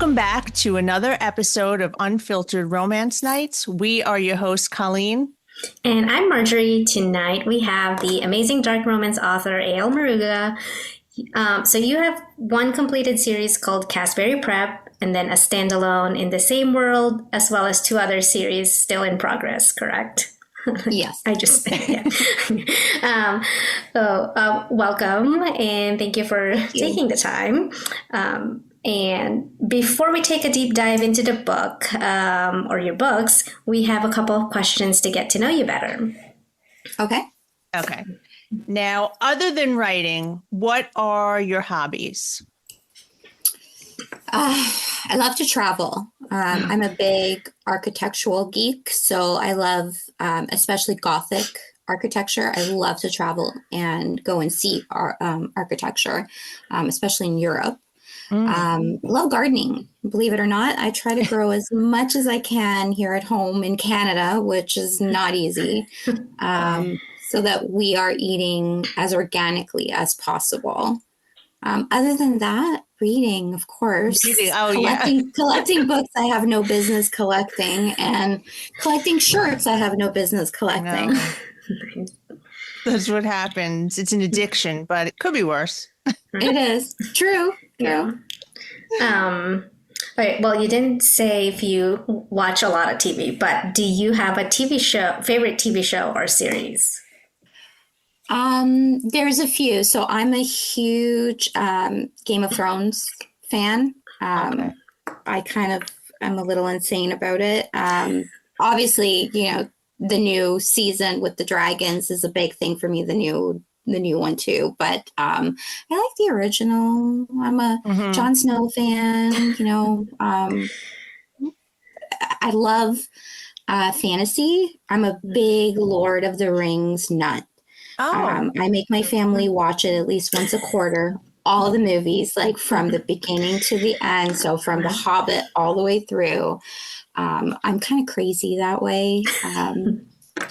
Welcome back to another episode of Unfiltered Romance Nights. We are your hosts, Kolleen. And I'm Marjorie. Tonight we have the amazing dark romance author A.L. Maruga. So you have one completed series called Casberry Prep, and then a standalone in the same world, as well as two other series still in progress, correct? Yes. I just, yeah. Welcome, and thank you for taking the time. And before we take a deep dive into the book or your books, we have a couple of questions to get to know you better. Okay. Now, other than writing, what are your hobbies? I love to travel. I'm a big architectural geek, so I love especially Gothic architecture. I love to travel and go and see architecture, especially in Europe. Love gardening, believe it or not. I try to grow as much as I can here at home in Canada, which is not easy, so that we are eating as organically as possible. Other than that, reading, of course. Collecting books I have no business collecting, and collecting shirts I have no business collecting. No. That's what happens. It's an addiction, but it could be worse. It is. True. Yeah. All right. Well, you didn't say if you watch a lot of TV, but do you have a favorite TV show or series? There's a few. So I'm a huge Game of Thrones fan. I'm a little insane about it. Obviously, the new season with the dragons is a big thing for me. The new one too, but I like the original. I'm a Jon Snow fan. I love fantasy. I'm a big Lord of the Rings nut. I make my family watch it at least once a quarter, all the movies, like from the beginning to the end. So from The Hobbit all the way through. I'm kind of crazy that way. In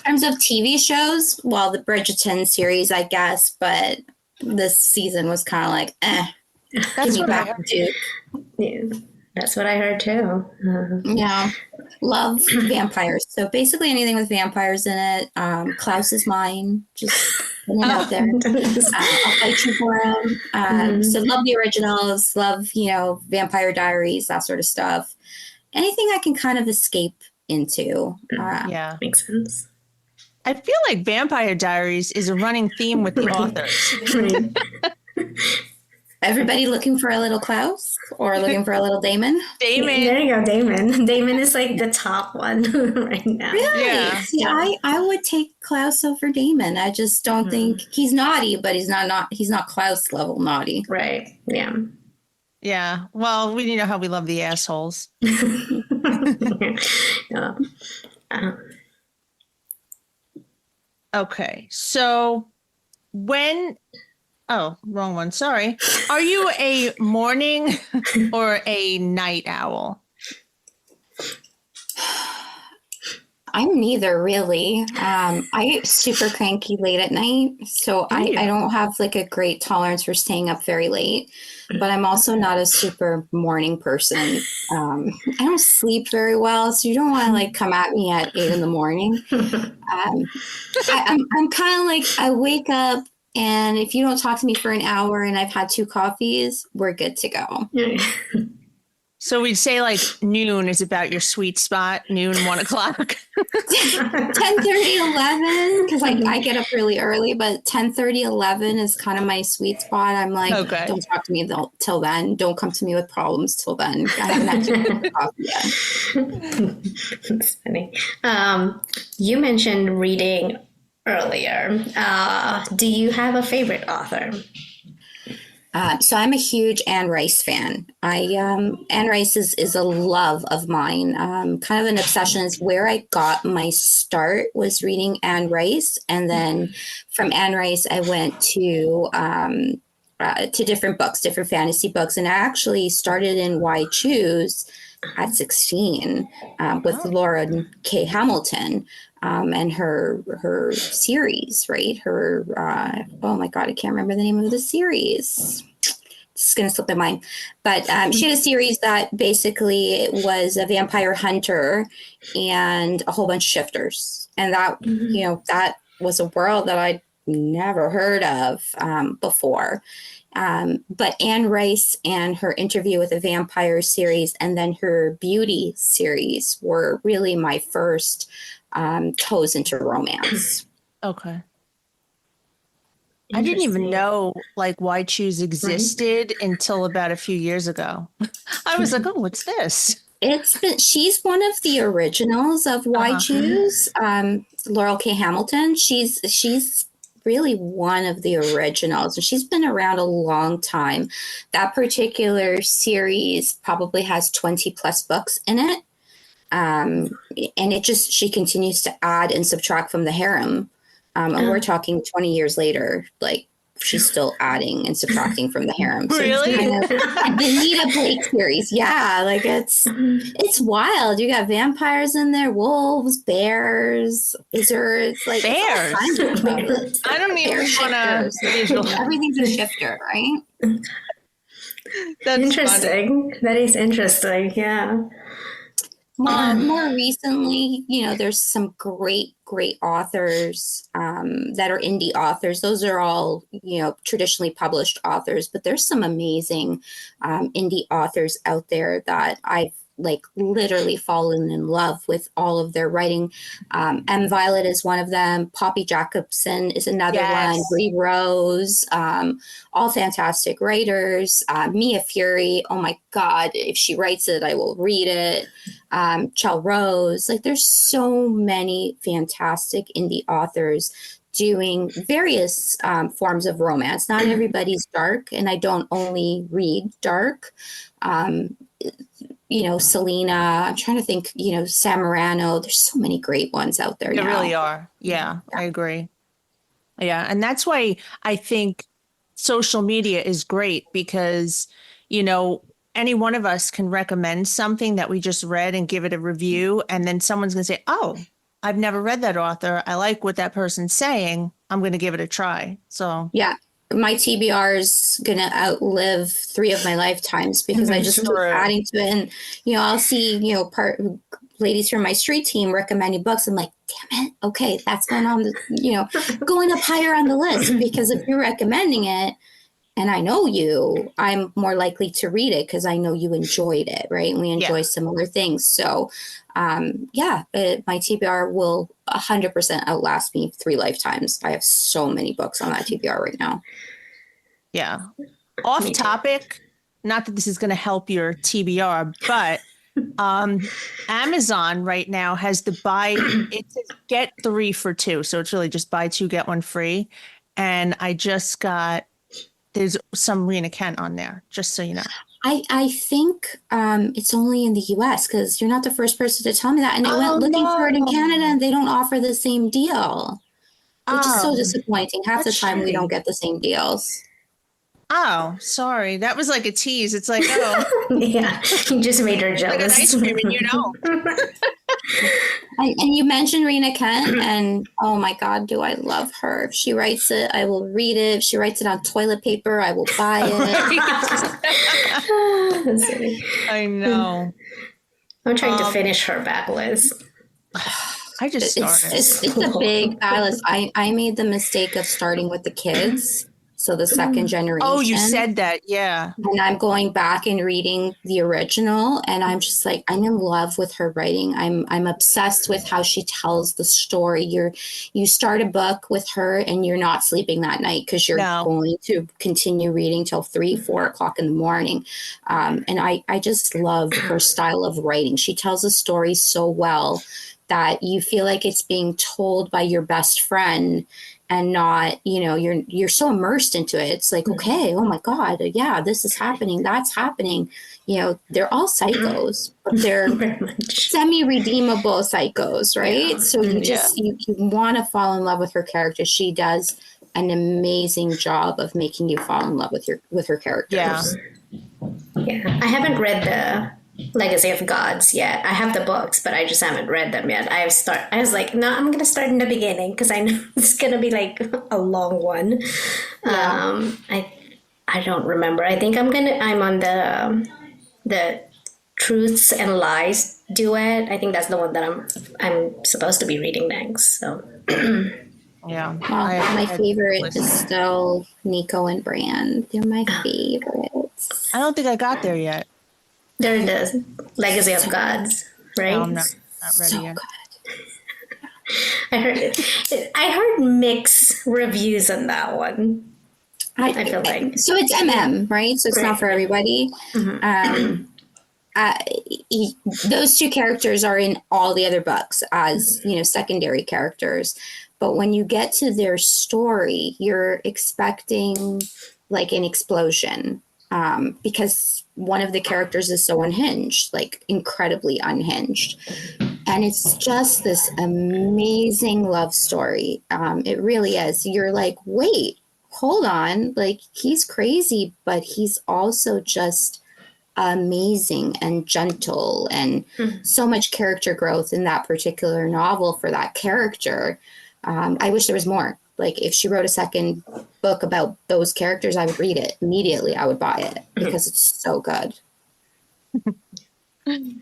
terms of TV shows, well, the Bridgerton series, I guess, but this season was kind of like, That's what I heard. Duke. Yeah, that's what I heard too. Yeah, love vampires. So basically anything with vampires in it. Klaus is mine. Just putting it out there. I'll fight you for him. So love the originals. Love, Vampire Diaries, that sort of stuff. Anything I can kind of escape into. Yeah, makes sense. I feel like Vampire Diaries is a running theme with the authors. Everybody looking for a little Klaus or looking for a little Damon? Damon. There you go, Damon. Damon is like the top one right now. Really? Yeah. See, I would take Klaus over Damon. I just don't think he's naughty, but he's not Klaus level naughty. Right. Yeah. Yeah. Well, we know how we love the assholes. Yeah. Okay. So wrong one. Sorry. Are you a morning or a night owl? I'm neither, really. I get super cranky late at night, so I don't have like a great tolerance for staying up very late, but I'm also not a super morning person. I don't sleep very well, so you don't want to like come at me at 8 a.m. I'm kind of like, I wake up, and if you don't talk to me for an hour and I've had 2 coffees, we're good to go. So we'd say like noon is about your sweet spot, noon, 1 o'clock. 10:30, 11, because I get up really early, but 10:30, 11 is kind of my sweet spot. I'm like, Okay. Don't talk to me till then. Don't come to me with problems till then. I haven't actually coffee yet. That's funny. You mentioned reading earlier. Do you have a favorite author? So I'm a huge Anne Rice fan. Anne Rice is a love of mine. Kind of an obsession. Is where I got my start, was reading Anne Rice, and then from Anne Rice I went to different books, different fantasy books, and I actually started in Why Choose at 16 with Laura K. Hamilton. And her series, right? Her, oh my God, I can't remember the name of the series. it's going to slip my mind. But she had a series that basically was a vampire hunter and a whole bunch of shifters. And that, that was a world that I'd never heard of before. But Anne Rice and her Interview with a Vampire series and then her Beauty series were really my first toes into romance. Okay. I didn't even know like Why Choose existed until about a few years ago. I was like, oh, what's this? She's one of the originals of Why Choose. Laurel K. Hamilton. She's really one of the originals, and she's been around a long time. That particular series probably has 20 plus books in it. And she continues to add and subtract from the harem. And we're talking 20 years later, like she's still adding and subtracting from the harem. So really? It's kind of, the Nita Blake series. Yeah. Like it's wild. You got vampires in there, wolves, bears, lizards, like bears. I don't even want to. Everything's a shifter, right? That's interesting. Funny. That is interesting. Yeah. More recently, there's some great authors that are indie authors. Those are all, traditionally published authors, but there's some amazing indie authors out there that I've like literally fallen in love with all of their writing. M. Violet is one of them. Poppy Jacobson is another one. Bree Rose, all fantastic writers. Mia Fury, oh my God, if she writes it, I will read it. Chell Rose, like there's so many fantastic indie authors doing various forms of romance. Not everybody's dark, and I don't only read dark. Selena, I'm trying to think, Sam Morano. There's so many great ones out there now. There really are. Yeah, I agree. Yeah. And that's why I think social media is great because, any one of us can recommend something that we just read and give it a review. And then someone's going to say, oh, I've never read that author. I like what that person's saying. I'm going to give it a try. So, yeah. My TBR is going to outlive 3 of my lifetimes because I just keep adding to it. And, I'll see, ladies from my street team recommending books. I'm like, damn it. Okay. That's going on, going up higher on the list because if you're recommending it and I know you, I'm more likely to read it because I know you enjoyed it. Right. And we enjoy similar things. So, my TBR will 100% outlast me 3 lifetimes. I have so many books on that TBR right now. Yeah. Off topic, not that this is going to help your TBR, but Amazon right now has the it says get 3 for 2. So it's really just buy 2, get 1 free. And I just got, there's some Rena Kent on there, just so you know. I think it's only in the US because you're not the first person to tell me that. And I went looking for it in Canada and they don't offer the same deal, which is so disappointing. Half the time we don't get the same deals. Oh, sorry. That was like a tease. It's like, oh. Yeah, you just made her jealous. Like an ice cream and And you mentioned Rena Kent, and oh my God, do I love her. If she writes it, I will read it. If she writes it on toilet paper, I will buy it. I know. I'm trying to finish her backlist. I just started. It's a big backlist. I made the mistake of starting with the kids. So the second generation. Oh, you said that. Yeah. And I'm going back and reading the original. And I'm just like, I'm in love with her writing. I'm obsessed with how she tells the story. You start a book with her and you're not sleeping that night because you're going to continue reading till 3-4 o'clock in the morning. And I just love her style of writing. She tells a story so well that you feel like it's being told by your best friend. And not, you're so immersed into it. It's like, okay, oh my God, yeah, this is happening, that's happening. They're all psychos, but they're semi-redeemable psychos, right? Yeah. So you want to fall in love with her character. She does an amazing job of making you fall in love with her characters. Yeah. I haven't read the Legacy of Gods yet. I have the books, but I just haven't read them yet. I was like, no, I'm going to start in the beginning because I know it's going to be like a long one. Yeah. I don't remember. I think I'm on the Truths and Lies duet. I think that's the one that I'm supposed to be reading next. So Yeah. Well, my I favorite is listen. still Nico and Brand. They're my favorites. I don't think I got there yet. they're in the Legacy of So, Gods, No, right? I'm not ready so yet. good. I heard mixed reviews on that one. I feel like So it's MM, right? So it's not for right. everybody. Mhm. Um, uh, those two characters are in all the other books as, secondary characters. But when you get to their story, you're expecting like an explosion, because one of the characters is so unhinged, like incredibly unhinged. And it's just this amazing love story. It really is. You're like, wait, hold on. Like, he's crazy, but he's also just amazing and gentle, and so much character growth in that particular novel for that character. I wish there was more. Like, if she wrote a second book about those characters, I would read it immediately. I would buy it because it's so good.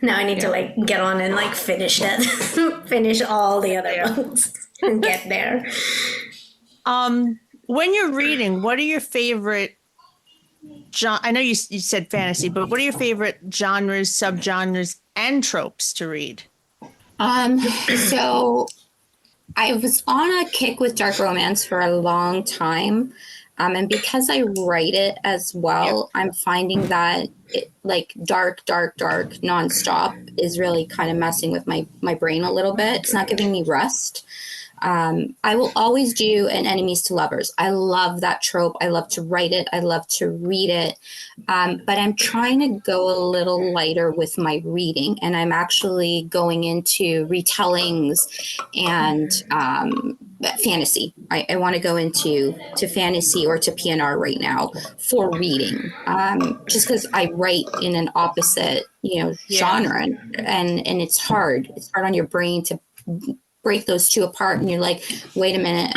Now I need to like get on and like finish that, finish all the other Yeah. books and get there. When you're reading, what are your favorite I know you said fantasy, but what are your favorite genres, subgenres, and tropes to read? So I was on a kick with dark romance for a long time. And because I write it as well, I'm finding that like dark nonstop is really kind of messing with my brain a little bit. It's not giving me rest. I will always do an enemies to lovers. I love that trope. I love to write it. I love to read it. But I'm trying to go a little lighter with my reading, and I'm actually going into retellings and fantasy. I want to go into fantasy or to PNR right now for reading, just because I write in an opposite genre, and it's hard. It's hard on your brain to break those two apart, and you're like, wait a minute,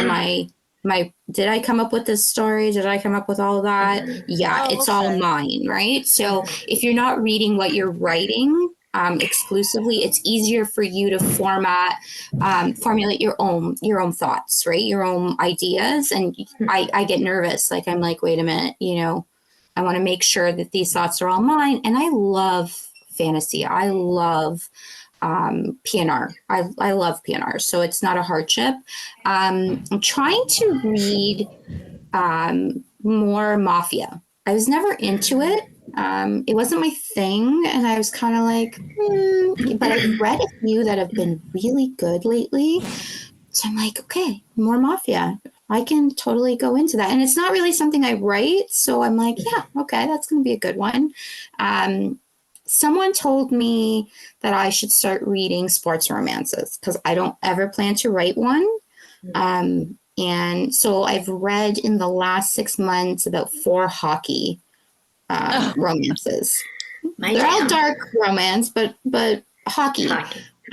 did I come up with this story? Did I come up with all of that? Yeah, Oh, it's all okay. mine, right? So if you're not reading what you're writing exclusively, it's easier for you to formulate your own thoughts, right? Your own ideas. And I get nervous. Like, I'm like, wait a minute, I want to make sure that these thoughts are all mine. And I love fantasy. I love PNR. I love PNR, so it's not a hardship. I'm trying to read more mafia. I was never into it. It wasn't my thing, and I was kind of like, but I've read a few that have been really good lately. So I'm like, okay, more mafia. I can totally go into that. And it's not really something I write. So I'm like, yeah, okay, that's going to be a good one. Someone told me that I should start reading sports romances because I don't ever plan to write one. And so I've read in the last 6 months about 4 hockey romances. They're all dark romance, but hockey.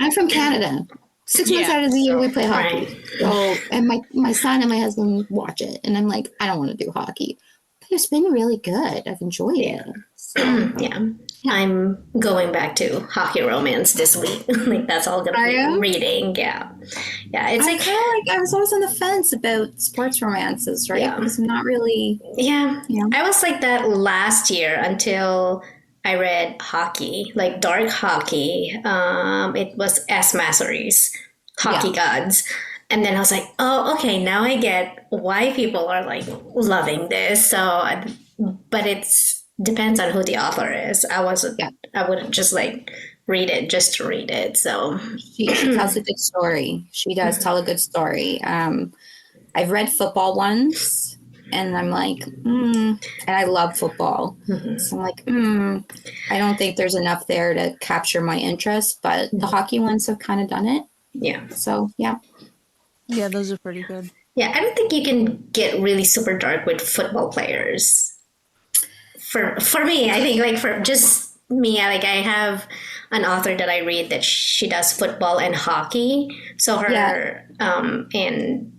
I'm from Canada. 6 months out of the year, we play hockey. Right. So, and my son and my husband watch it, and I'm like, I don't want to do hockey. But it's been really good. I've enjoyed it. So, Yeah. I'm going back to hockey romance this week. Like, that's all gonna be reading. Yeah. It's like, I was always on the fence about sports romances, right? Because I'm not really. Yeah. I was like that last year until I read hockey, like dark hockey. It was S. Massery's Hockey Gods. And then I was like, oh, okay, now I get why people are like loving this. So, but it's depends on who the author is. I wouldn't just like read it just to read it. So she tells a good story. She does tell a good story. I've read football ones, and I'm like, and I love football. So I'm like, I don't think there's enough there to capture my interest, but the hockey ones have kind of done it. Yeah. So, yeah. Yeah, those are pretty good. Yeah, I don't think you can get really super dark with football players. For me, I think like for just me, like I have an author that I read that she does football and hockey. So her and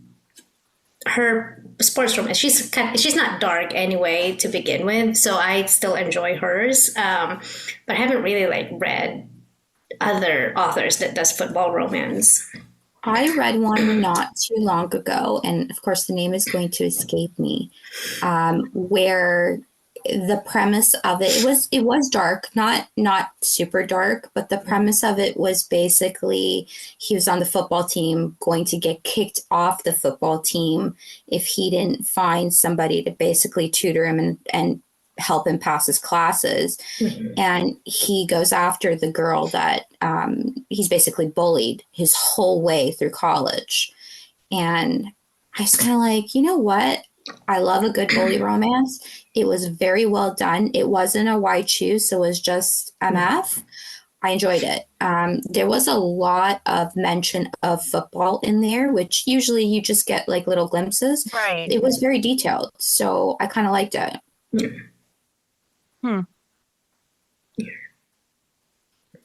her sports romance. She's not dark anyway to begin with, so I still enjoy hers. But I haven't really like read other authors that does football romance. I read one not too long ago, and of course the name is going to escape me, where the premise of it was dark, not super dark, but the premise of it was basically he was on the football team going to get kicked off the football team if he didn't find somebody to basically tutor him and help him pass his classes. Mm-hmm. And he goes after the girl that he's basically bullied his whole way through college. And I was kind of like, you know what? I love a good bully romance. It was very well done. It wasn't a wide choose, so it was just MF. I enjoyed it. There was a lot of mention of football in there, which usually you just get like little glimpses. Right. It was very detailed, so I kind of liked it.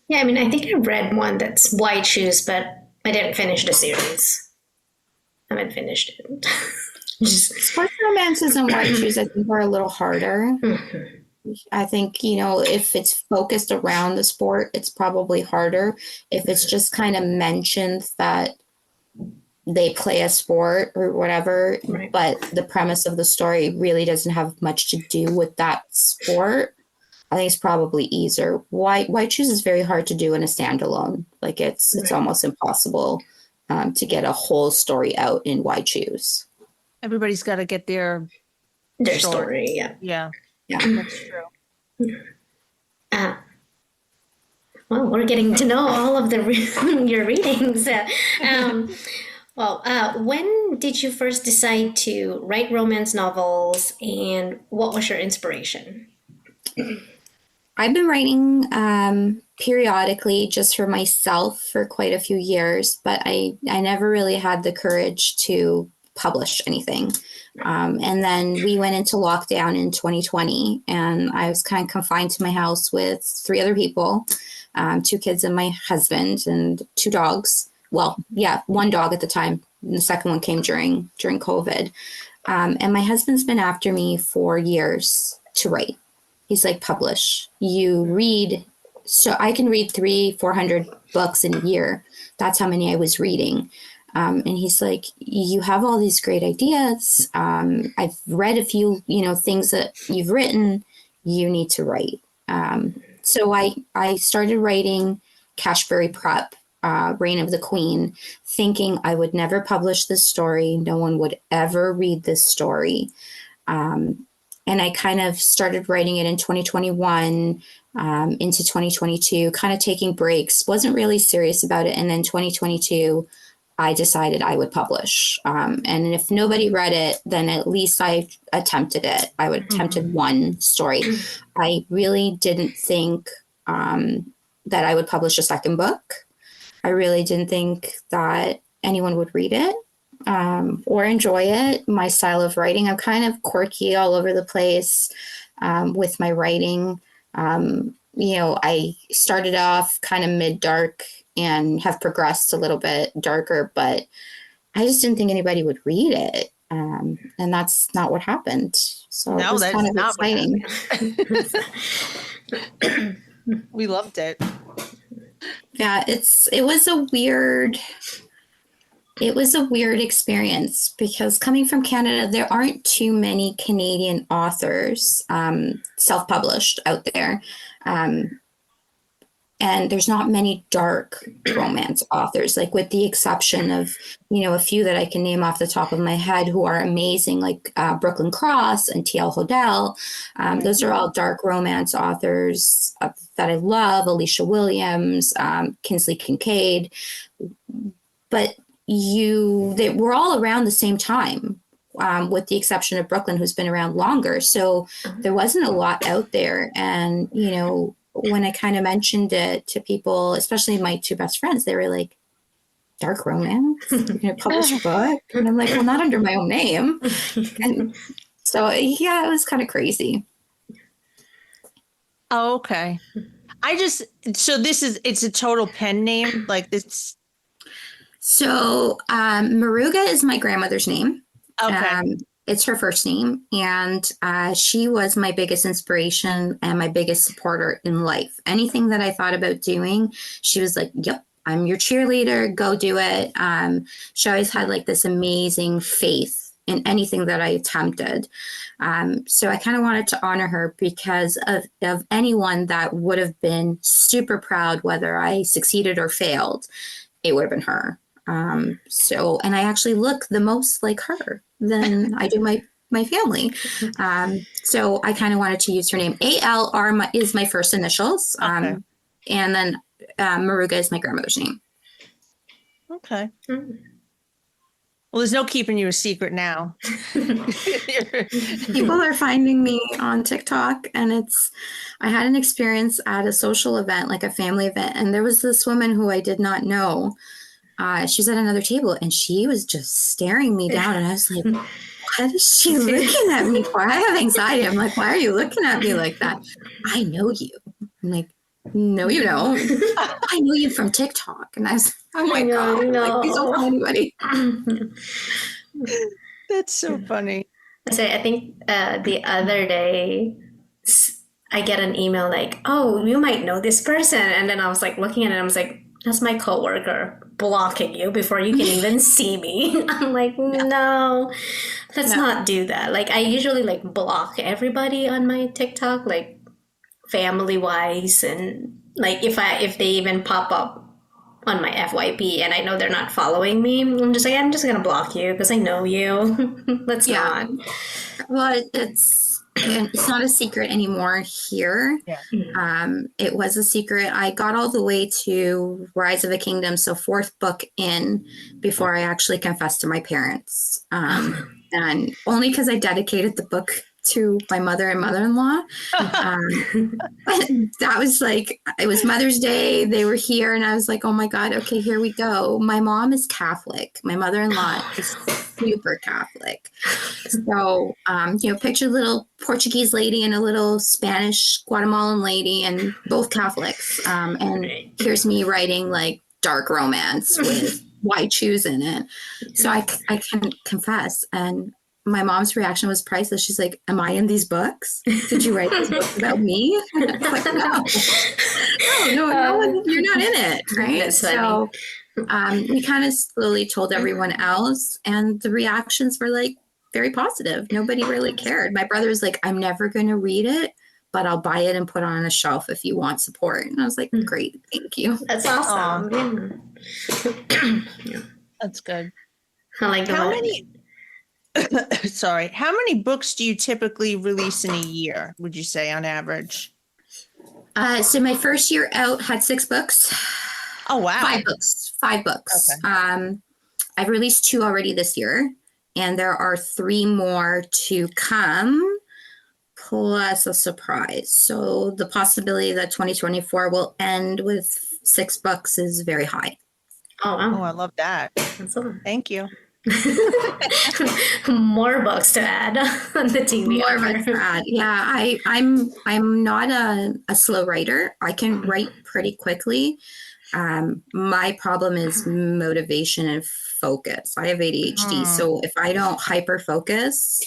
Yeah, I mean, I think I read one that's White Shoes, but I didn't finish the series. I haven't finished it. Sports romances and White Shoes, I think, are a little harder. Mm-hmm. I think, if it's focused around the sport, it's probably harder. If it's just kind of mentioned that they play a sport or whatever, right, but the premise of the story really doesn't have much to do with that sport, I think it's probably easier. White Shoes is very hard to do in a standalone. Like it's almost impossible to get a whole story out in White Shoes. Everybody's got to get their story. Yeah. That's true. Well, we're getting to know all of your readings. When did you first decide to write romance novels, and what was your inspiration? I've been writing periodically just for myself for quite a few years, but I never really had the courage to publish anything. And then we went into lockdown in 2020, and I was kind of confined to my house with 3 other people, 2 kids and my husband, and 2 dogs. Well, yeah, 1 dog at the time. And the second one came during COVID. And my husband's been after me for years to write. He's like, publish. You read. So I can read 300-400 books in a year. That's how many I was reading. And he's like, you have all these great ideas. I've read a few, things that you've written. You need to write. So I started writing Cashberry Prep, Reign of the Queen, thinking I would never publish this story. No one would ever read this story. And I kind of started writing it in 2021, into 2022, kind of taking breaks, wasn't really serious about it. And then 2022, I decided I would publish. And if nobody read it, then at least I attempted it. I would attempted one story. I really didn't think that I would publish a second book. I really didn't think that anyone would read it or enjoy it. My style of writing, I'm kind of quirky all over the place with my writing. I started off kind of mid-dark and have progressed a little bit darker, but I just didn't think anybody would read it. And that's not what happened. So no, it was kind of exciting. We loved it. Yeah, it was a weird experience because coming from Canada, there aren't too many Canadian authors self-published out there. And there's not many dark romance authors, like with the exception of, a few that I can name off the top of my head who are amazing, like Brooklyn Cross and T.L. Hodel. Those are all dark romance authors that I love, Alicia Williams, Kinsley Kincaid. But we're all around the same time, with the exception of Brooklyn, who's been around longer. So there wasn't a lot out there. And, when I kind of mentioned it to people, especially my 2 best friends, they were like, dark romance? You're going to publish a book? And I'm like, well, not under my own name. And so, yeah, it was kind of crazy. Oh, okay. So it's a total pen name? Like this? So Maruga is my grandmother's name. Okay. It's her first name, and she was my biggest inspiration and my biggest supporter in life. Anything that I thought about doing, she was like, "Yep, I'm your cheerleader. Go do it." She always had like this amazing faith in anything that I attempted. So I kind of wanted to honor her because of anyone that would have been super proud, whether I succeeded or failed, it would have been her. And I actually look the most like her than I do my family. So I kind of wanted to use her name. A.L. is my first initials. Okay. And then Maruga is my grandmother's name. Okay. Well, there's no keeping you a secret now. People are finding me on TikTok, and I had an experience at a social event, like a family event, and there was this woman who I did not know. She's at another table, and she was just staring me down, and I was like, what is she looking at me for? I have anxiety. I'm like, why are you looking at me like that? I know you. I'm like, no, you don't. I know you from TikTok. And I was, oh my God. No. Like, please don't tell anybody. That's so funny. So I think the other day I get an email like, oh, you might know this person. And then I was like looking at it, I was like, that's my coworker blocking you before you can even see me. I'm like, no, let's not do that. Like I usually like block everybody on my TikTok, like family wise, and like if they even pop up on my FYP and I know they're not following me, I'm just gonna block you because I know you. Let's not. Well, it's not a secret anymore here. Yeah. It was a secret. I got all the way to Rise of a Kingdom, so 4th book in, before I actually confessed to my parents. And only because I dedicated the book to my mother and mother-in-law. That was like, it was Mother's Day. They were here, and I was like, oh my God, okay, here we go. My mom is Catholic. My mother-in-law is super Catholic. So, picture a little Portuguese lady and a little Spanish Guatemalan lady, and both Catholics. And here's me writing like dark romance with white shoes in it. So I can confess, and my mom's reaction was priceless. She's like, am I in these books? Did you write these books about me? And I was like, no, you're not in it, right? So we kind of slowly told everyone else, and the reactions were like very positive. Nobody really cared. My brother was like, I'm never going to read it, but I'll buy it and put it on a shelf if you want support. And I was like, great, thank you. That's awesome. Yeah. That's good. I like how many books do you typically release in a year, would you say, on average? So my first year out had 6 books. Oh, wow. 5 books. Okay. I've released 2 already this year, and there are 3 more to come, plus a surprise. So the possibility that 2024 will end with 6 books is very high. Oh, wow. Oh, I love that. Thank you. More books to add on the TV. More books to add. Yeah, I'm not a slow writer. I can write pretty quickly. My problem is motivation and focus. I have ADHD, so if I don't hyper focus,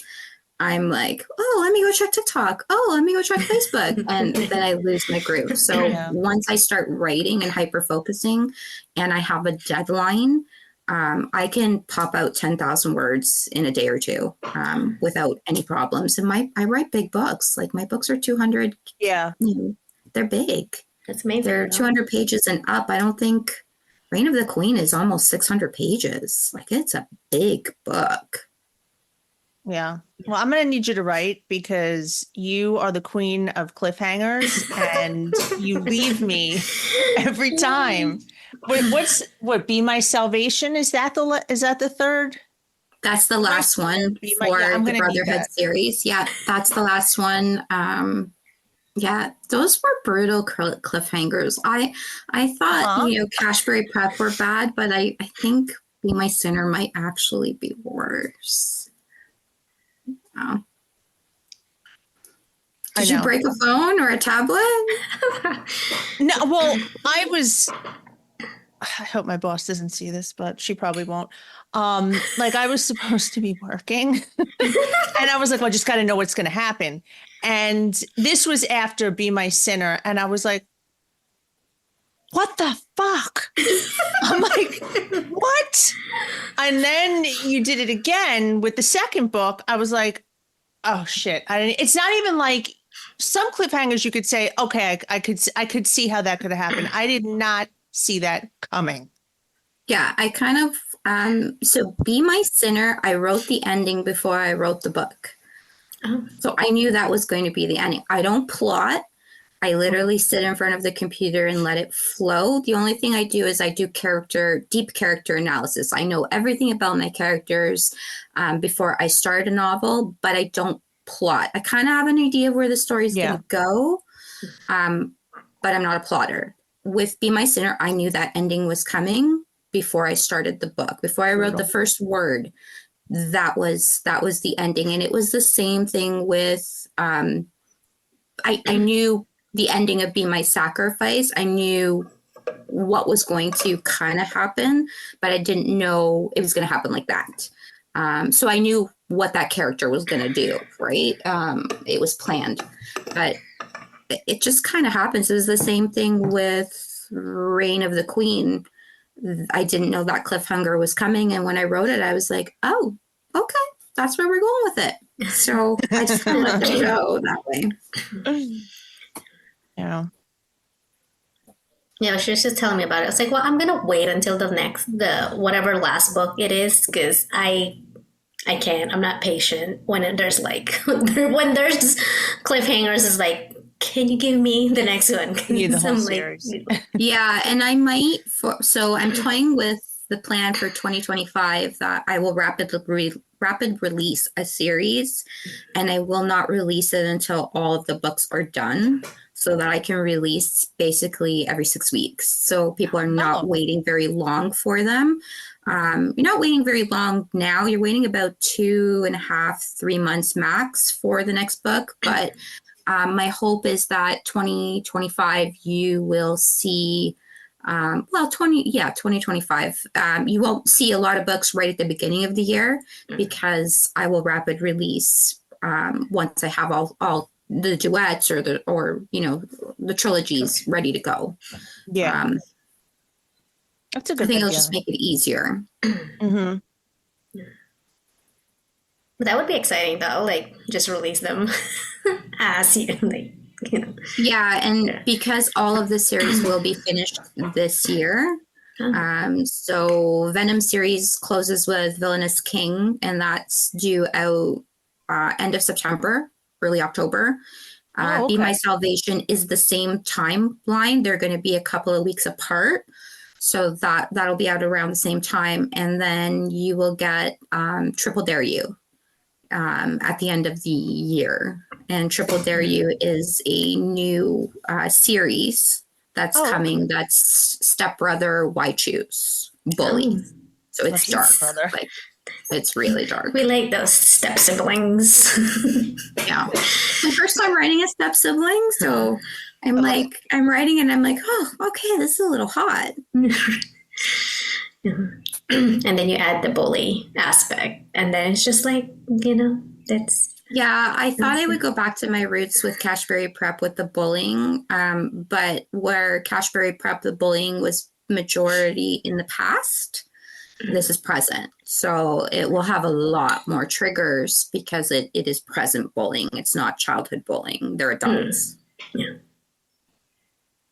I'm like, oh, let me go check TikTok. Oh, let me go check Facebook. And then I lose my groove. So once I start writing and hyper focusing and I have a deadline, I can pop out 10,000 words in a day or 2 without any problems. And I write big books. Like my books are 200. Yeah. They're big. That's amazing. They're 200 pages and up. I don't think Reign of the Queen is almost 600 pages. Like it's a big book. Yeah. Well, I'm going to need you to write because you are the queen of cliffhangers and you leave me every time. What Be My Salvation? Is that the third? That's the last one for the Brotherhood series. Yeah, that's the last one. Yeah, those were brutal cliffhangers. I thought, Cashberry Prep were bad, but I think Be My Sinner might actually be worse. Oh. Did you break a phone or a tablet? No, well, I hope my boss doesn't see this, but she probably won't. Like I was supposed to be working and I was like, well, I just got to know what's going to happen. And this was after Be My Sinner. And I was like, what the fuck? I'm like, what? And then you did it again with the second book. I was like, oh shit. It's not even like some cliffhangers you could say, okay, I could see how that could have happened. I did not see that coming. Yeah, I kind of, so Be My Sinner, I wrote the ending before I wrote the book. Oh. So I knew that was going to be the ending. I don't plot. I literally sit in front of the computer and let it flow. The only thing I do is I do deep character analysis. I know everything about my characters before I start a novel, but I don't plot. I kind of have an idea of where the story's going to go, but I'm not a plotter. With Be My Sinner, I knew that ending was coming before I started the book. Before I wrote the first word, that was the ending. And it was the same thing with, I knew the ending of Be My Sacrifice. I knew what was going to kind of happen, but I didn't know it was going to happen like that. So I knew what that character was going to do, right? It was planned, but it just kind of happens. It was the same thing with Reign of the Queen. I didn't know that cliffhanger was coming. And when I wrote it, I was like, oh, okay, that's where we're going with it. So I just kind of let it go that way. Yeah. Yeah, she was just telling me about it. I was like, well, I'm gonna wait until the whatever last book it is, because I can't. I'm not patient when there's like when there's cliffhangers. It's like, can you give me the next one? The whole series. Yeah, and I might. So I'm toying with the plan for 2025 that I will rapid release a series, and I will not release it until all of the books are done, so that I can release basically every 6 weeks. So people are not waiting very long for them. You're not waiting very long now. You're waiting about 2.5, 3 months max for the next book. But my hope is that 2025, you will see, 2025, you won't see a lot of books right at the beginning of the year, because I will rapid release once I have all the duets or the trilogies ready to go. Yeah. That's a good I think idea. it'll just make it easier. Mm-hmm. But that would be exciting though, like just release them as Yeah, and because all of the series will be finished this year. So Venom series closes with Villainous King, and that's due out end of September, early October. Be My Salvation is the same timeline. They're going to be a couple of weeks apart. So that'll be out around the same time. And then you will get Triple Dare You at the end of the year. And Triple Dare You is a new series that's coming. That's Stepbrother, Why Choose, Bully. So it's dark. Like, it's really dark. We like those step siblings. Yeah. My first time writing a step sibling. So I'm writing and I'm like, oh, okay, this is a little hot. And then you add the bully aspect. And then it's just like, that's... Yeah, I thought I would go back to my roots with Cashberry Prep with the bullying. But where Cashberry Prep, the bullying was majority in the past, this is present. So it will have a lot more triggers because it is present bullying. It's not childhood bullying. They're adults. Yeah.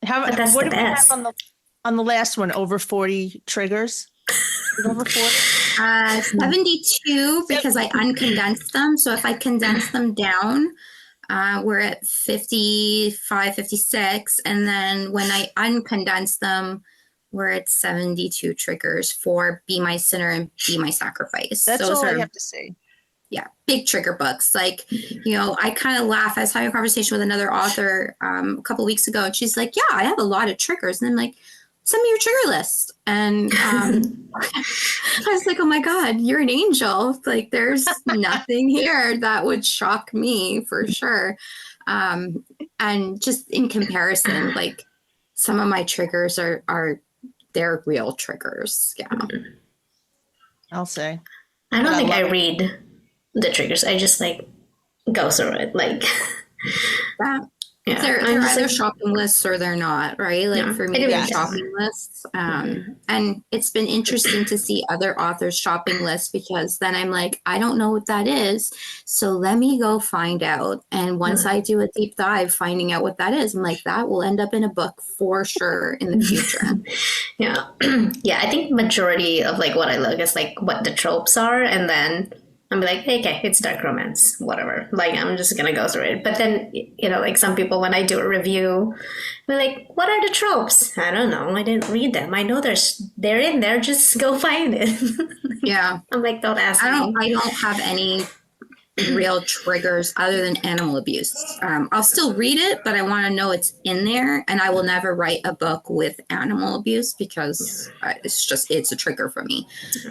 What did we have on the last one? Over 40 triggers? Over 40? 72 because I uncondensed them. So if I condense them down, we're at 55, 56. And then when I uncondense them, we're at 72 triggers for Be My Sinner and Be My Sacrifice. That's all I have to say. Yeah, big trigger books. Like, I kind of laugh. I was having a conversation with another author a couple of weeks ago, and she's like, yeah, I have a lot of triggers. And I'm like, send me your trigger list. And I was like, oh my God, you're an angel. Like, there's nothing here that would shock me for sure. And just in comparison, like some of my triggers are they're real triggers. Yeah. I'll say. I don't But think I love it. read the triggers. I just like go through it. Like, Yeah. yeah, They're I'm just either like, shopping lists or they're not, right? Like yeah, for I me, do they're read Yes. shopping them. lists. And it's been interesting to see other authors' shopping lists because then I'm like, I don't know what that is. So let me go find out. And once I do a deep dive finding out what that is, I'm like, that will end up in a book for sure in the future. Yeah, yeah. I think majority of like what I look is like what the tropes are, and then I'm like, okay, it's dark romance, whatever. Like I'm just gonna go through it. But then like some people when I do a review, they're like, what are the tropes? I don't know. I didn't read them. I know they're in there. Just go find it. Yeah. I'm like, don't ask I me. don't have any real triggers other than animal abuse. I'll still read it, but I want to know it's in there, and I will never write a book with animal abuse because it's a trigger for me.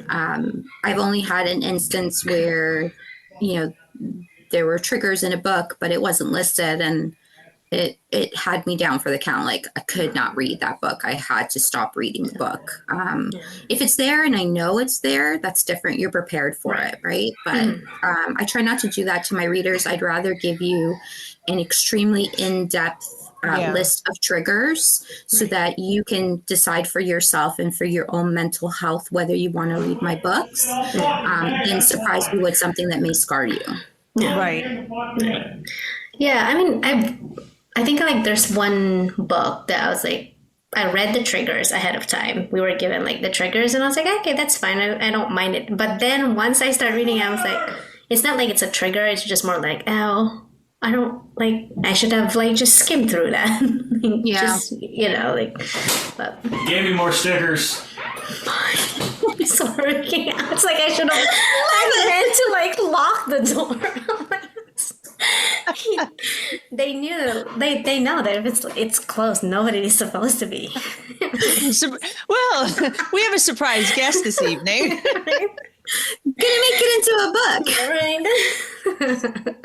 I've only had an instance where, there were triggers in a book, but it wasn't listed, and it had me down for the count. Like I could not read that book. I had to stop reading the book. If it's there and I know it's there, that's different. You're prepared for it, right? But I try not to do that to my readers. I'd rather give you an extremely in-depth list of triggers so that you can decide for yourself and for your own mental health whether you want to read my books than surprise me with something that may scar you. Right. Yeah, I mean, I think like there's one book that I was like, I read the triggers ahead of time. We were given like the triggers, and I was like, okay, that's fine. I don't mind it. But then once I start reading, I was like, it's not like it's a trigger. It's just more like, oh, I don't like. I should have like just skimmed through that. Yeah. Just But You gave me more stickers. sorry, it's like I should have. I meant to like lock the door. They knew they know that if it's closed, nobody is supposed to be. Well, we have a surprise guest this evening. Gonna make it into a book. Right?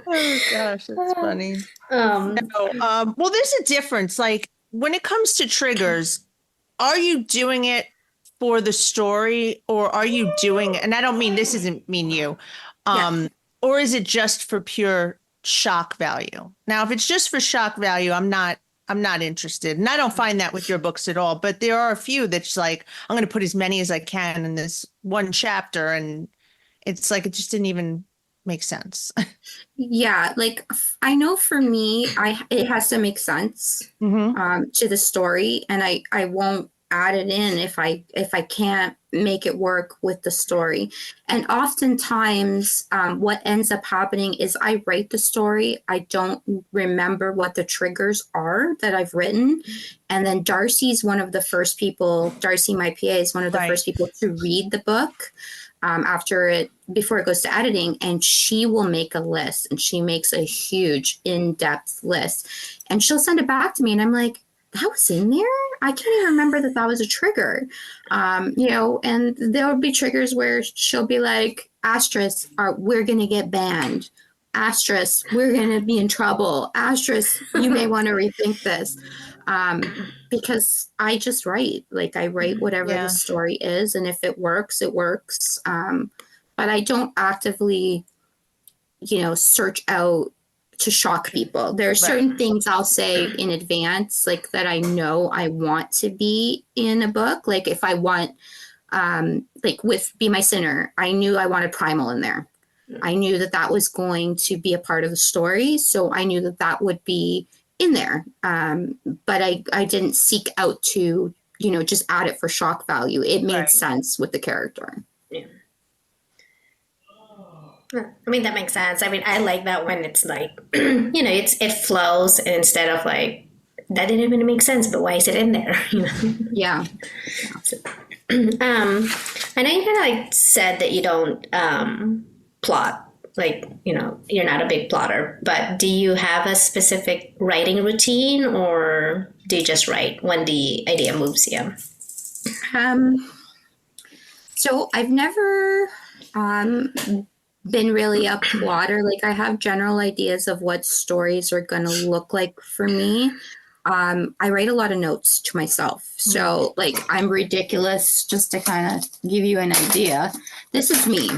Oh gosh, that's funny. Um, Well, there's a difference. Like when it comes to triggers, are you doing it for the story, or are you doing? And I don't mean this isn't mean you, or is it just for pure shock value? Now, if it's just for shock value, I'm not interested, and I don't find that with your books at all. But there are a few that's like I'm going to put as many as I can in this one chapter, and it's like it just didn't even make sense. Yeah, like I know for me, it has to make sense to the story, and I won't add it in if I can't make it work with the story. And oftentimes, what ends up happening is I write the story. I don't remember what the triggers are that I've written, and then Darcy's one of the first people. Darcy, my PA, is one of the first people to read the book. Before it goes to editing, and she will make a list, and she makes a huge in-depth list, and she'll send it back to me, and I'm like, that was in there? I can't even remember that was a trigger. And there will be triggers where she'll be like, asterisk, we're going to get banned. Asterisk, we're going to be in trouble. Asterisk, you may want to rethink this. Because I just write. Like I write whatever the story is, and if it works, it works. But I don't actively, search out to shock people. There are certain things I'll say in advance, like that I know I want to be in a book. Like if I want, like with Be My Sinner, I knew I wanted primal in there. I knew that was going to be a part of the story. So I knew that would be in there. But I didn't seek out to, just add it for shock value. It made sense with the character. Yeah. I mean, that makes sense. I mean, I like that when it's like, it flows, and instead of like, that didn't even make sense, but why is it in there? Yeah. I know you kind of like said that you don't plot, like, you're not a big plotter, but do you have a specific writing routine, or do you just write when the idea moves you? So I've never been really a plotter. Like I have general ideas of what stories are going to look like for me. I write a lot of notes to myself. So like I'm ridiculous, just to kind of give you an idea. This is me.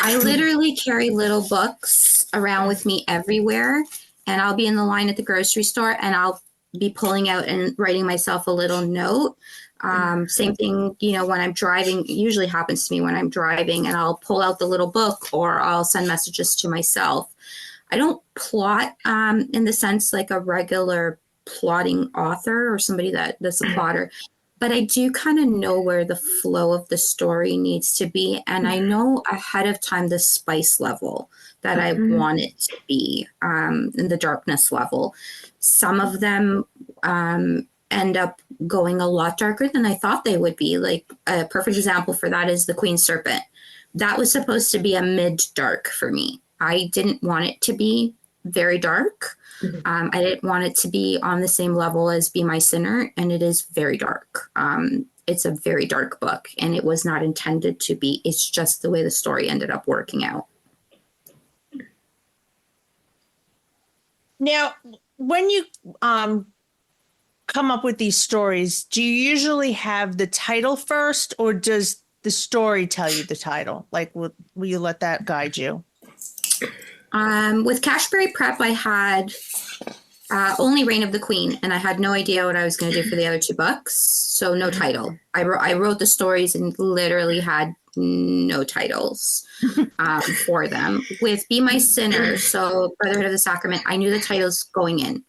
I literally carry little books around with me everywhere, and I'll be in the line at the grocery store and I'll be pulling out and writing myself a little note. Same thing, when I'm driving, it usually happens to me when I'm driving, and I'll pull out the little book or I'll send messages to myself. I don't plot in the sense like a regular plotting author or somebody that's a plotter, but I do kind of know where the flow of the story needs to be. And I know ahead of time the spice level that I want it to be, in the darkness level. Some of them end up going a lot darker than I thought they would be. Like a perfect example for that is The Queen's Serpent. That was supposed to be a mid-dark for me. I didn't want it to be very dark. I didn't want it to be on the same level as Be My Sinner, and it is very dark. It's a very dark book, and it was not intended to be. It's just the way the story ended up working out. Now, when you come up with these stories, do you usually have the title first, or does the story tell you the title? Like, will you let that guide you? With Cashberry Prep, I had only Reign of the Queen, and I had no idea what I was going to do for the other two books, so no title. I wrote the stories and literally had no titles for them. With Be My Sinner, so Brotherhood of the Sacrament, I knew the titles going in.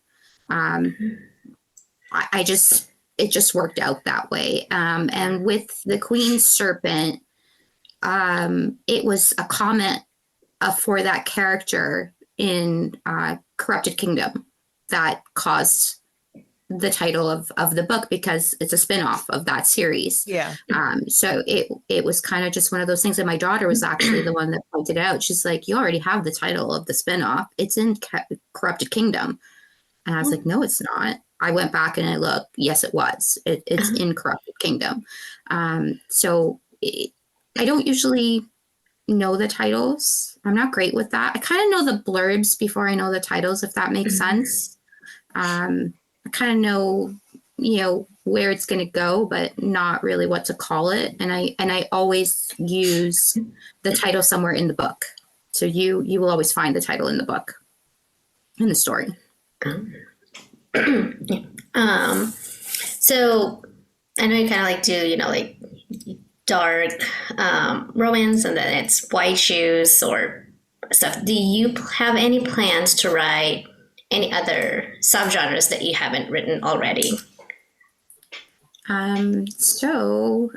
It just worked out that way. And with The Queen's Serpent, it was a comment for that character in Corrupted Kingdom that caused the title of the book, because it's a spin-off of that series. Yeah. So it was kind of just one of those things. And my daughter was actually the one that pointed out. She's like, you already have the title of the spin-off. It's in Corrupted Kingdom. And I was like, no, it's not. I went back and I looked. Yes, it was. It's in Corrupted Kingdom. So I don't usually know the titles. I'm not great with that. I kind of know the blurbs before I know the titles, if that makes sense. I kind of know, where it's going to go, but not really what to call it. And I always use the title somewhere in the book. So you will always find the title in the book, in the story. So I know you kind of like do, like dark romance, and then it's white shoes or stuff. Do you have any plans to write any other subgenres that you haven't written already? So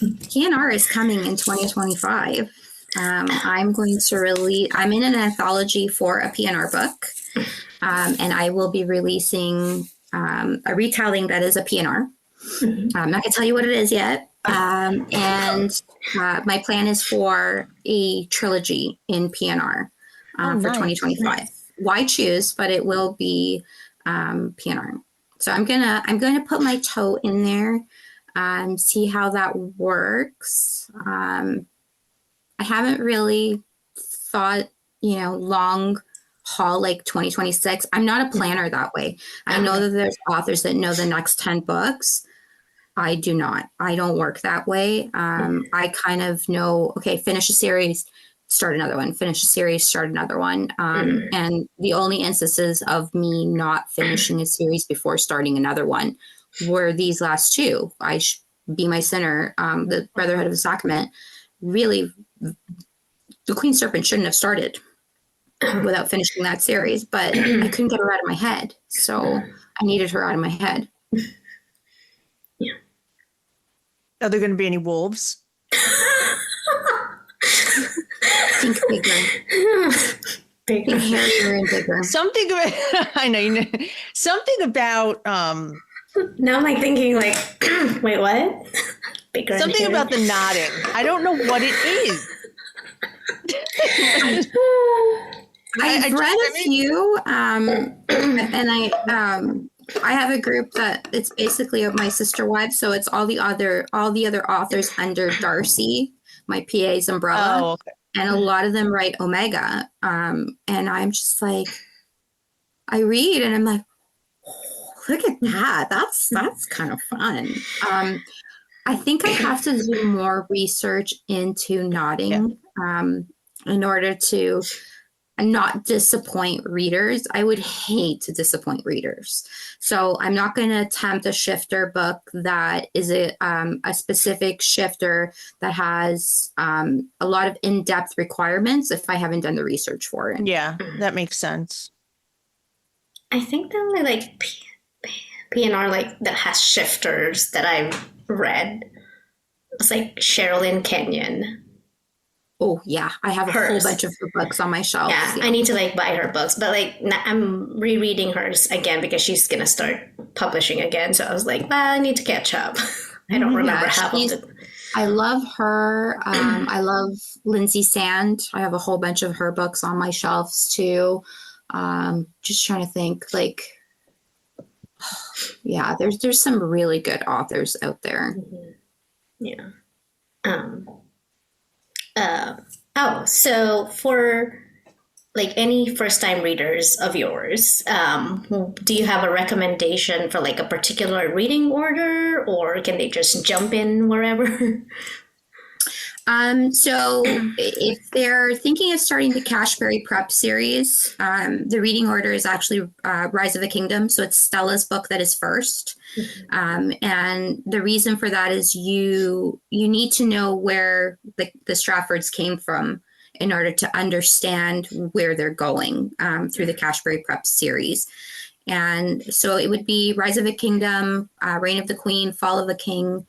PNR is coming in 2025. I'm going to I'm in an anthology for a PNR book, and I will be releasing a retelling that is a PNR. I'm not going to tell you what it is yet. And my plan is for a trilogy in PNR for 2025. Why choose? But it will be PNR. So I'm gonna put my toe in there and see how that works. I haven't really thought, long haul like 2026. I'm not a planner that way. I know that there's authors that know the next 10 books. I do not. I don't work that way. I kind of know, okay, finish a series, start another one, finish a series, start another one. And the only instances of me not finishing a series before starting another one were these last two. Be My Sinner, the Brotherhood of the Sacrament. Really, The Queen's Serpent shouldn't have started without finishing that series, but I couldn't get her out of my head. So I needed her out of my head. Yeah. Are there going to be any wolves? Think bigger. Think hairier and bigger. Something about, I know, something about, now I'm like thinking like, wait, what? Bigger. Something about the nodding. I don't know what it is. I've read a few, and I have a group that it's basically of my sister wives, so it's all the other authors under Darcy, my PA's umbrella. Oh, okay. And a lot of them write Omega. And I'm just like, I read and I'm like, look at that. That's kind of fun. I think I have to do more research into nodding in order to not disappoint readers. I would hate to disappoint readers. So I'm not going to attempt a shifter book that is a specific shifter that has a lot of in-depth requirements if I haven't done the research for it. Yeah, that makes sense. I think the only like PNR like that has shifters that I've read was like Sherilyn Kenyon. Oh yeah, I have a whole bunch of her books on my shelf. Yeah, I need to like buy her books, but like I'm rereading hers again because she's gonna start publishing again. So I was like, well, I need to catch up. I don't remember half of it. I love her. I love Lindsay Sand. I have a whole bunch of her books on my shelves too. Just trying to think, like, yeah, there's some really good authors out there. Yeah. So for like any first-time readers of yours, do you have a recommendation for like a particular reading order, or can they just jump in wherever? So if they're thinking of starting the Cashberry Prep series, the reading order is actually Rise of a Kingdom. So it's Stella's book that is first. And the reason for that is you need to know where the Straffords came from in order to understand where they're going through the Cashberry Prep series. And so it would be Rise of a Kingdom, Reign of the Queen, Fall of a King,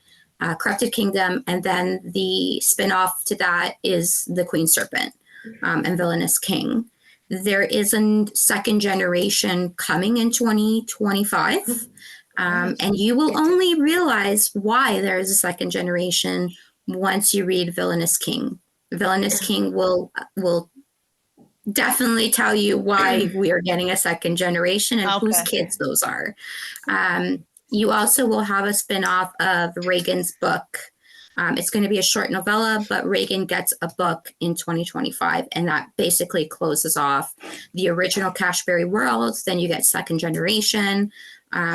Corrupted Kingdom, and then the spin-off to that is The Queen Serpent and Villainous King. There is a second generation coming in 2025, and you will only realize why there is a second generation once you read Villainous King. Villainous King will definitely tell you why we are getting a second generation and whose kids those are. You also will have a spin-off of Reagan's book. It's going to be a short novella, but Reagan gets a book in 2025, and that basically closes off the original Cashberry world. Then you get second generation.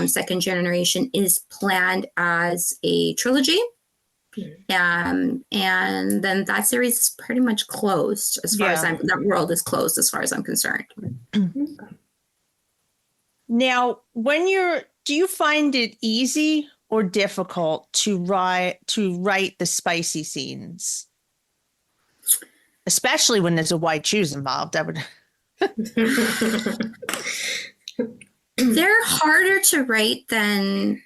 Second generation is planned as a trilogy. And then that series is pretty much closed as far as that world is closed as far as I'm concerned. Now, do you find it easy or difficult to write the spicy scenes? Especially when there's a white shoes involved. They're harder to write than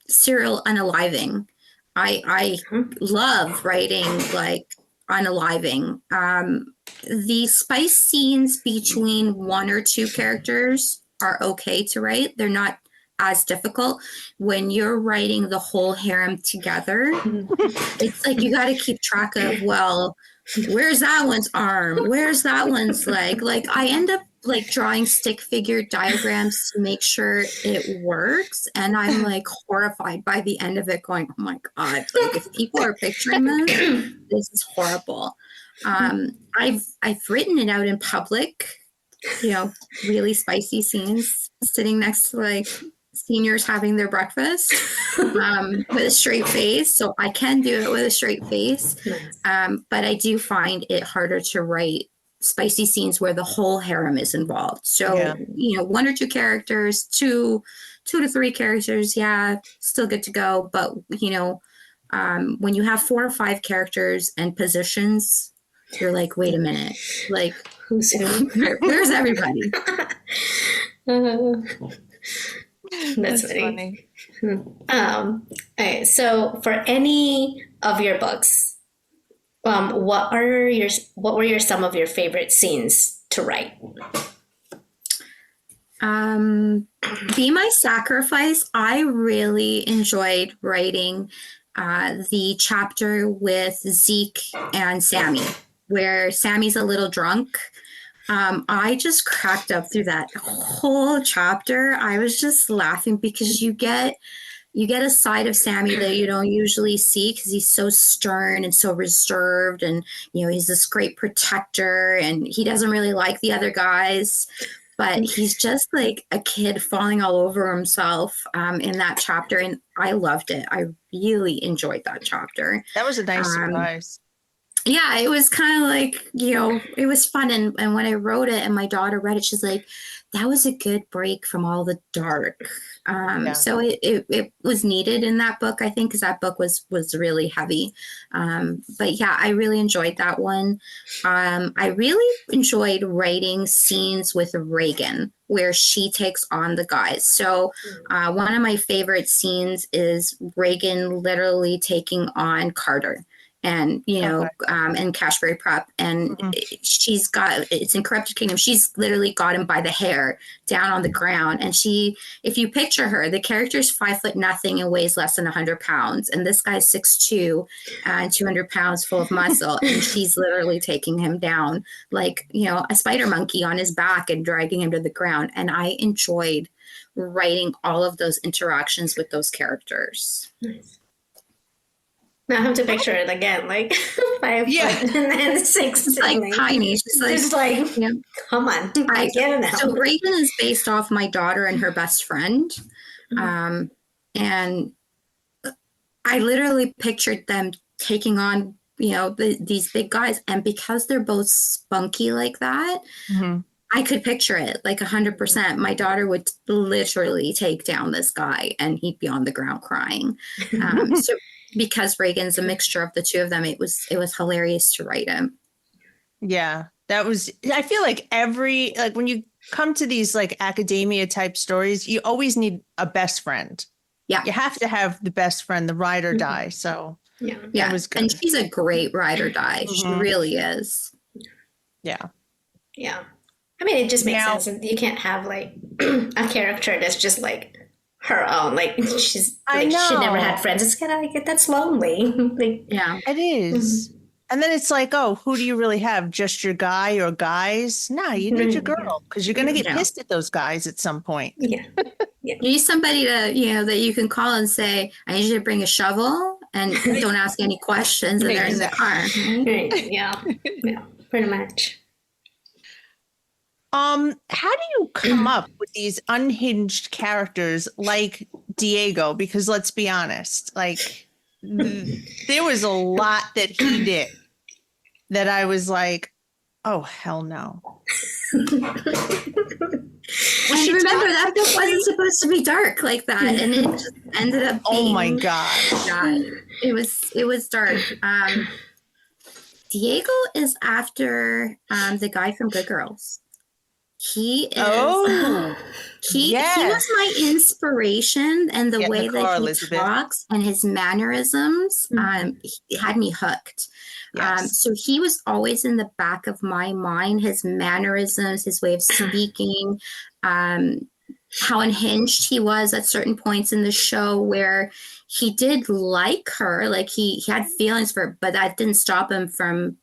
serial unaliving. I love writing like unaliving. The spice scenes between one or two characters are okay to write. They're not as difficult. When you're writing the whole harem together, it's like you got to keep track of, well, where's that one's arm? Where's that one's leg? Like I end up like drawing stick figure diagrams to make sure it works. And I'm like horrified by the end of it going, oh my God, like if people are picturing this is horrible. I've written it out in public, really spicy scenes sitting next to like seniors having their breakfast with a straight face. So I can do it with a straight face. But I do find it harder to write spicy scenes where the whole harem is involved. So, one or two characters, two to three characters, still good to go. But, when you have 4 or 5 characters and positions, you're like, wait a minute, like, who's who? Where's everybody? That's funny. Okay, so for any of your books, what were some of your favorite scenes to write? Be My Sacrifice. I really enjoyed writing the chapter with Zeke and Sammy, where Sammy's a little drunk. I just cracked up through that whole chapter. I was just laughing because you get a side of Sammy that you don't usually see because he's so stern and so reserved, and he's this great protector and he doesn't really like the other guys. but he's just like a kid falling all over himself in that chapter. And I loved it. I really enjoyed that chapter. That was a nice Um, surprise. yeah, it was kind of like, it was fun. And when I wrote it and my daughter read it, she's like, that was a good break from all the dark. Yeah. So it was needed in that book, I think, because that book was really heavy. But yeah, I really enjoyed that one. I really enjoyed writing scenes with Reagan where she takes on the guys. So one of my favorite scenes is Reagan literally taking on Carter. And Okay. and Cashberry Prep, and she's got, it's in Corrupted Kingdom, she's literally got him by the hair down on the ground, and if you picture her, the character's 5 foot nothing and weighs less than 100 pounds, and this guy's 6'2" and 200 pounds full of muscle, and she's literally taking him down like a spider monkey on his back and dragging him to the ground. And I enjoyed writing all of those interactions with those characters. Nice. Now I have to picture it again, like 5 foot and then 6. It's like tiny. Just like, come on, get it out. So Reagan is based off my daughter and her best friend. And I literally pictured them taking on, these big guys. And because they're both spunky like that, I could picture it like 100%. My daughter would literally take down this guy and he'd be on the ground crying. So because Reagan's a mixture of the two of them, it was hilarious to write him. Yeah, I feel like when you come to these like academia type stories, you always need a best friend. Yeah. You have to have the best friend, the ride or die. So yeah. It was good. And she's a great ride or die. She really is. Yeah. Yeah. I mean, it just makes sense. You can't have like a character that's just like her own, like she's like she never had friends. It's kind of like, that's lonely. Like, yeah, it is. And then it's like, oh, who do you really have? Just your guy or guys? No, you need your girl, because you're gonna get pissed at those guys at some point. Yeah. You need somebody to that you can call and say, I need you to bring a shovel and don't ask any questions, and they're in the car. Right. Yeah, pretty much. How do you come up with these unhinged characters like Diego? Because let's be honest, like there was a lot that he did that I was like, oh, hell no. And remember, that book wasn't supposed to be dark like that, and it just ended up being, oh my God. It was dark. Diego is after the guy from Good Girls. He is. He was my inspiration, and the way that he talks and his mannerisms he had me hooked. Yes. So he was always in the back of my mind. His mannerisms, his way of speaking, how unhinged he was at certain points in the show, where he did like her, like he had feelings for her, but that didn't stop him from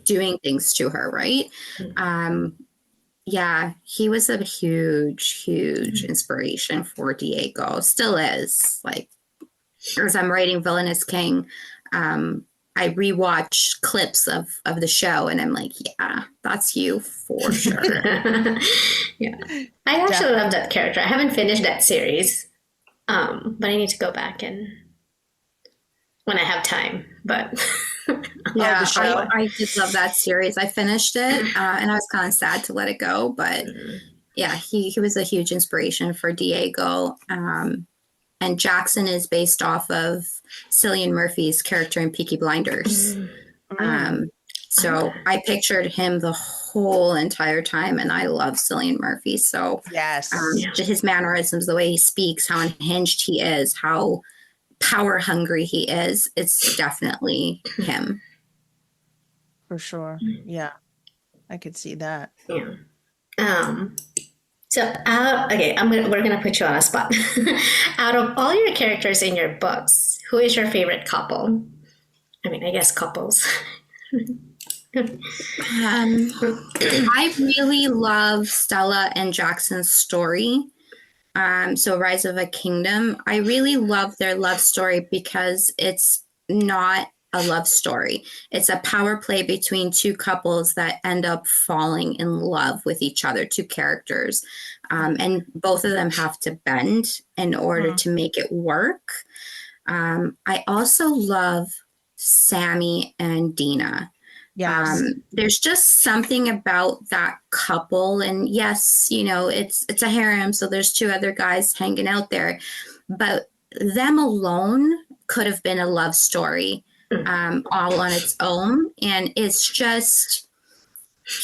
doing things to her. Right. Yeah, he was a huge, huge inspiration for Diego. Still is. Like, as I'm writing Villainous King, I rewatch clips of the show, and I'm like, yeah, that's you for sure. Yeah, I actually love that character. I haven't finished that series, but I need to go back and when I have time. But yeah, I just love that series. I finished it, and I was kind of sad to let it go. But yeah, he was a huge inspiration for Diego. And Jackson is based off of Cillian Murphy's character in Peaky Blinders. So I pictured him the whole entire time, and I love Cillian Murphy. So yes, his mannerisms, the way he speaks, how unhinged he is, how power hungry he is, it's definitely him. For sure. Yeah, I could see that. Yeah. So we're gonna put you on a spot. Out of all your characters in your books, who is your favorite couple? I mean, I guess couples. I really love Stella and Jackson's story. So Rise of a Kingdom. I really love their love story because it's not a love story. It's a power play between two couples that end up falling in love with each other, two characters. And both of them have to bend in order to make it work. I also love Sammy and Dina. Yes. There's just something about that couple, and yes, you know, it's a harem, so there's two other guys hanging out there, but them alone could have been a love story, all on its own. And it's just,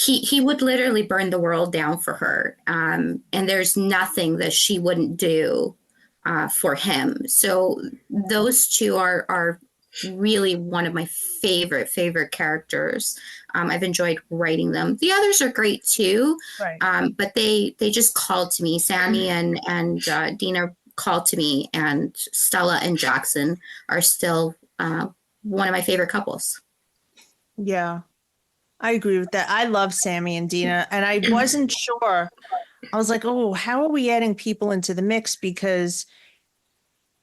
he would literally burn the world down for her, and there's nothing that she wouldn't do for him. So those two are really one of my favorite characters. I've enjoyed writing them. The others are great too, Right. but they just called to me. Sammy and Dina called to me, and Stella and Jackson are still one of my favorite couples. Yeah, I agree with that. I love Sammy and Dina, and I wasn't sure. I was like, oh, how are we adding people into the mix? Because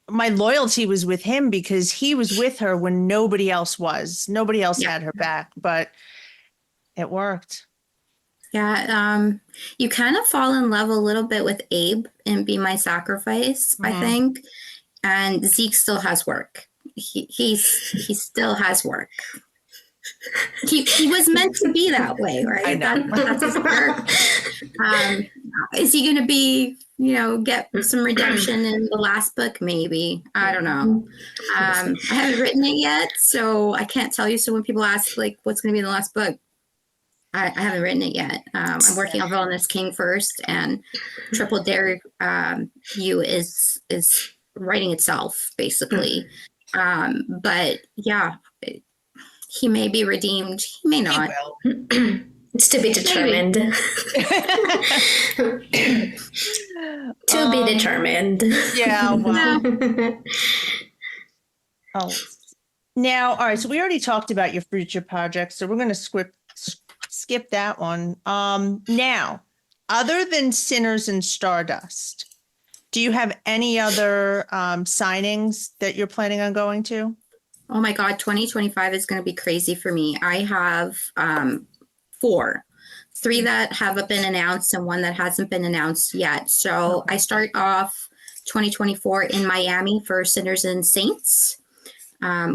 my loyalty was with him because he was with her when nobody else was. Nobody else had her back, but it worked. Yeah, you kind of fall in love a little bit with Abe and Be My Sacrifice, I think. And Zeke still has work. He still has work. He was meant to be that way, right? I know. That's his work. Is he going to be, you know, get some redemption in the last book? Maybe. I don't know. I haven't written it yet, so I can't tell you. So when people ask, like, what's going to be in the last book, I haven't written it yet. I'm working on Villainous King first, and Triple Dare You is writing itself, basically. But yeah, he may be redeemed. He may not. He will. It's to be determined. To be determined. Yeah. Wow. Oh. Now, all right. So we already talked about your future projects, so we're going to skip that one. Now, other than Sinners and Stardust, do you have any other signings that you're planning on going to? Oh my God, 2025 is going to be crazy for me. I have 3 that have been announced and 1 that hasn't been announced yet. So I start off 2024 in Miami for Sinners and Saints,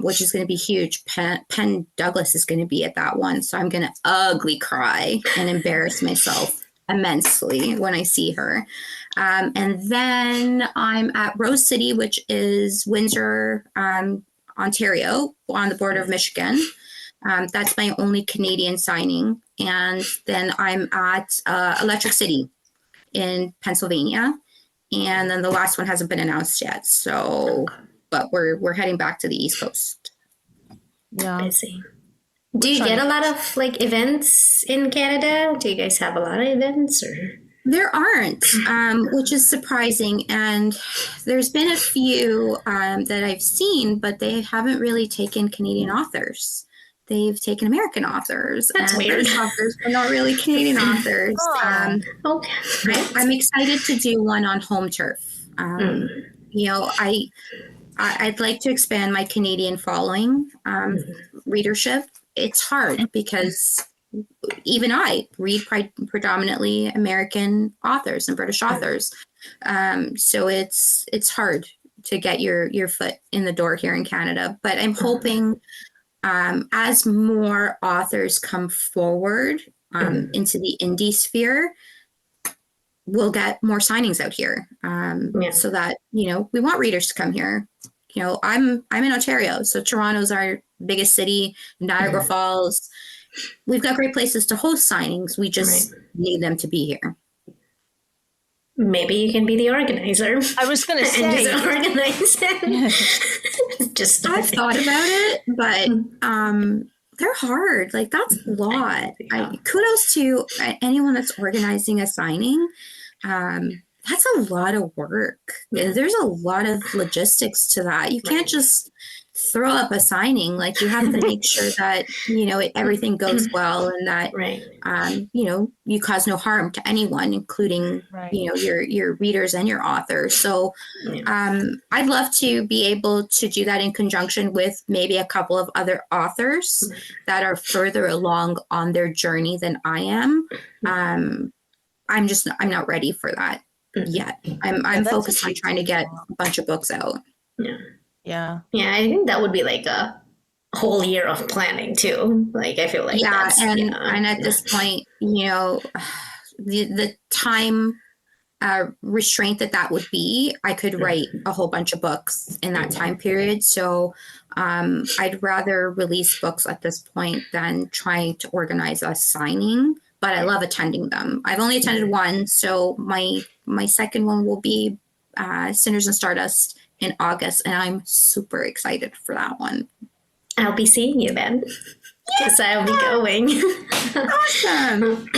which is going to be huge. Penn Douglas is going to be at that one. So I'm going to ugly cry and embarrass myself immensely when I see her. And then I'm at Rose City, which is Windsor, Ontario, on the border of Michigan. That's my only Canadian signing. And then I'm at Electric City in Pennsylvania. And then the last one hasn't been announced yet. So, but we're heading back to the East Coast. Yeah. I see. Do you get a lot of like events in Canada? Do you guys have a lot of events, or? There aren't, which is surprising. And there's been a few that I've seen, but they haven't really taken Canadian authors. They've taken American authors. That's and weird. British authors, but not really Canadian authors. Okay. I'm excited to do one on home turf. You know, I'd like to expand my Canadian following, readership. It's hard because even I read predominantly American authors and British authors. So it's hard to get your foot in the door here in Canada. But I'm hoping as more authors come forward into the indie sphere, we'll get more signings out here. So that, you know, we want readers to come here. You know, I'm in Ontario, so Toronto's our biggest city, Niagara Falls. We've got great places to host signings. We just need them to be here. Maybe you can be the organizer. I was going to say. Just organize it. I've thought about it, but they're hard. Like, that's a lot. Kudos to anyone that's organizing a signing. That's a lot of work. There's a lot of logistics to that. You can't just throw up a signing. Like you have to make sure that, everything goes well and that, Right. you cause no harm to anyone, including, Right. your readers and your authors. So I'd love to be able to do that in conjunction with maybe a couple of other authors that are further along on their journey than I am. I'm not ready for that yet. I'm focused on trying to get a bunch of books out. Yeah. Yeah. Yeah, I think that would be like a whole year of planning too. Like I feel like and at this point, the time restraint that would be, I could write a whole bunch of books in that time period. So I'd rather release books at this point than trying to organize a signing. But I love attending them. I've only attended one, so my second one will be Sinners and Stardust in August, and I'm super excited for that one. I'll be seeing you then. Because I'll be going. Awesome.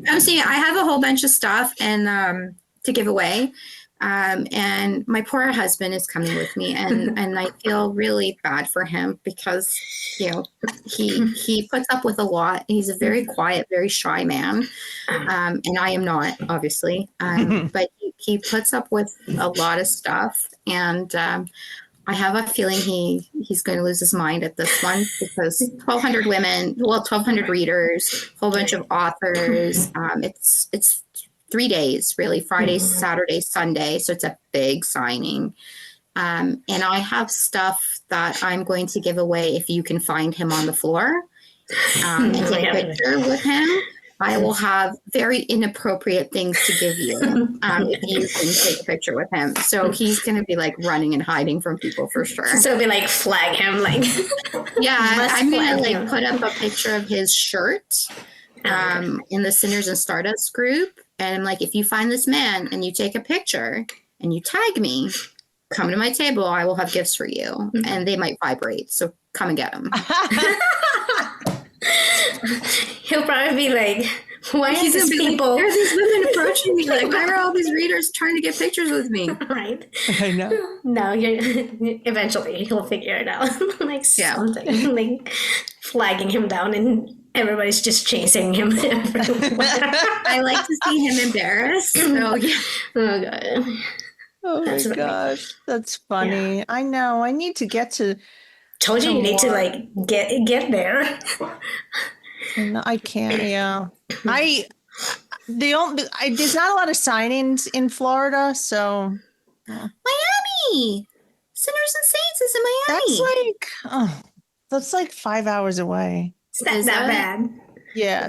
I have a whole bunch of stuff and to give away. And my poor husband is coming with me, and I feel really bad for him because, he puts up with a lot. He's a very quiet, very shy man. And I am not, obviously. But he puts up with a lot of stuff. And I have a feeling he's going to lose his mind at this one because 1,200 women, 1,200 readers, a whole bunch of authors. It's 3 days, really, Friday, Saturday, Sunday. So it's a big signing. And I have stuff that I'm going to give away if you can find him on the floor and take a picture with him. I will have very inappropriate things to give you if you can take a picture with him. So he's going to be like running and hiding from people for sure. So it'll be like flag him, like I'm going to like put up a picture of his shirt in the Sinners and Stardust group. And I'm like, if you find this man and you take a picture and you tag me, come to my table. I will have gifts for you. And they might vibrate. So come and get them. He'll probably be like, why are these people? There are these women approaching me. Like, why are all these readers trying to get pictures with me? Right. I know. No, eventually he'll figure it out. Something. Like flagging him down and everybody's just chasing him everywhere. I like to see him embarrassed. So, yeah. Oh, God. Oh, my gosh. That's funny. Yeah. I know. I need to get to... Told you need to, like, get there. No, I can't, yeah. There's not a lot of signings in Florida, so... Miami! Sinners and Saints is in Miami. That's like 5 hours away. It's not that bad. Yeah.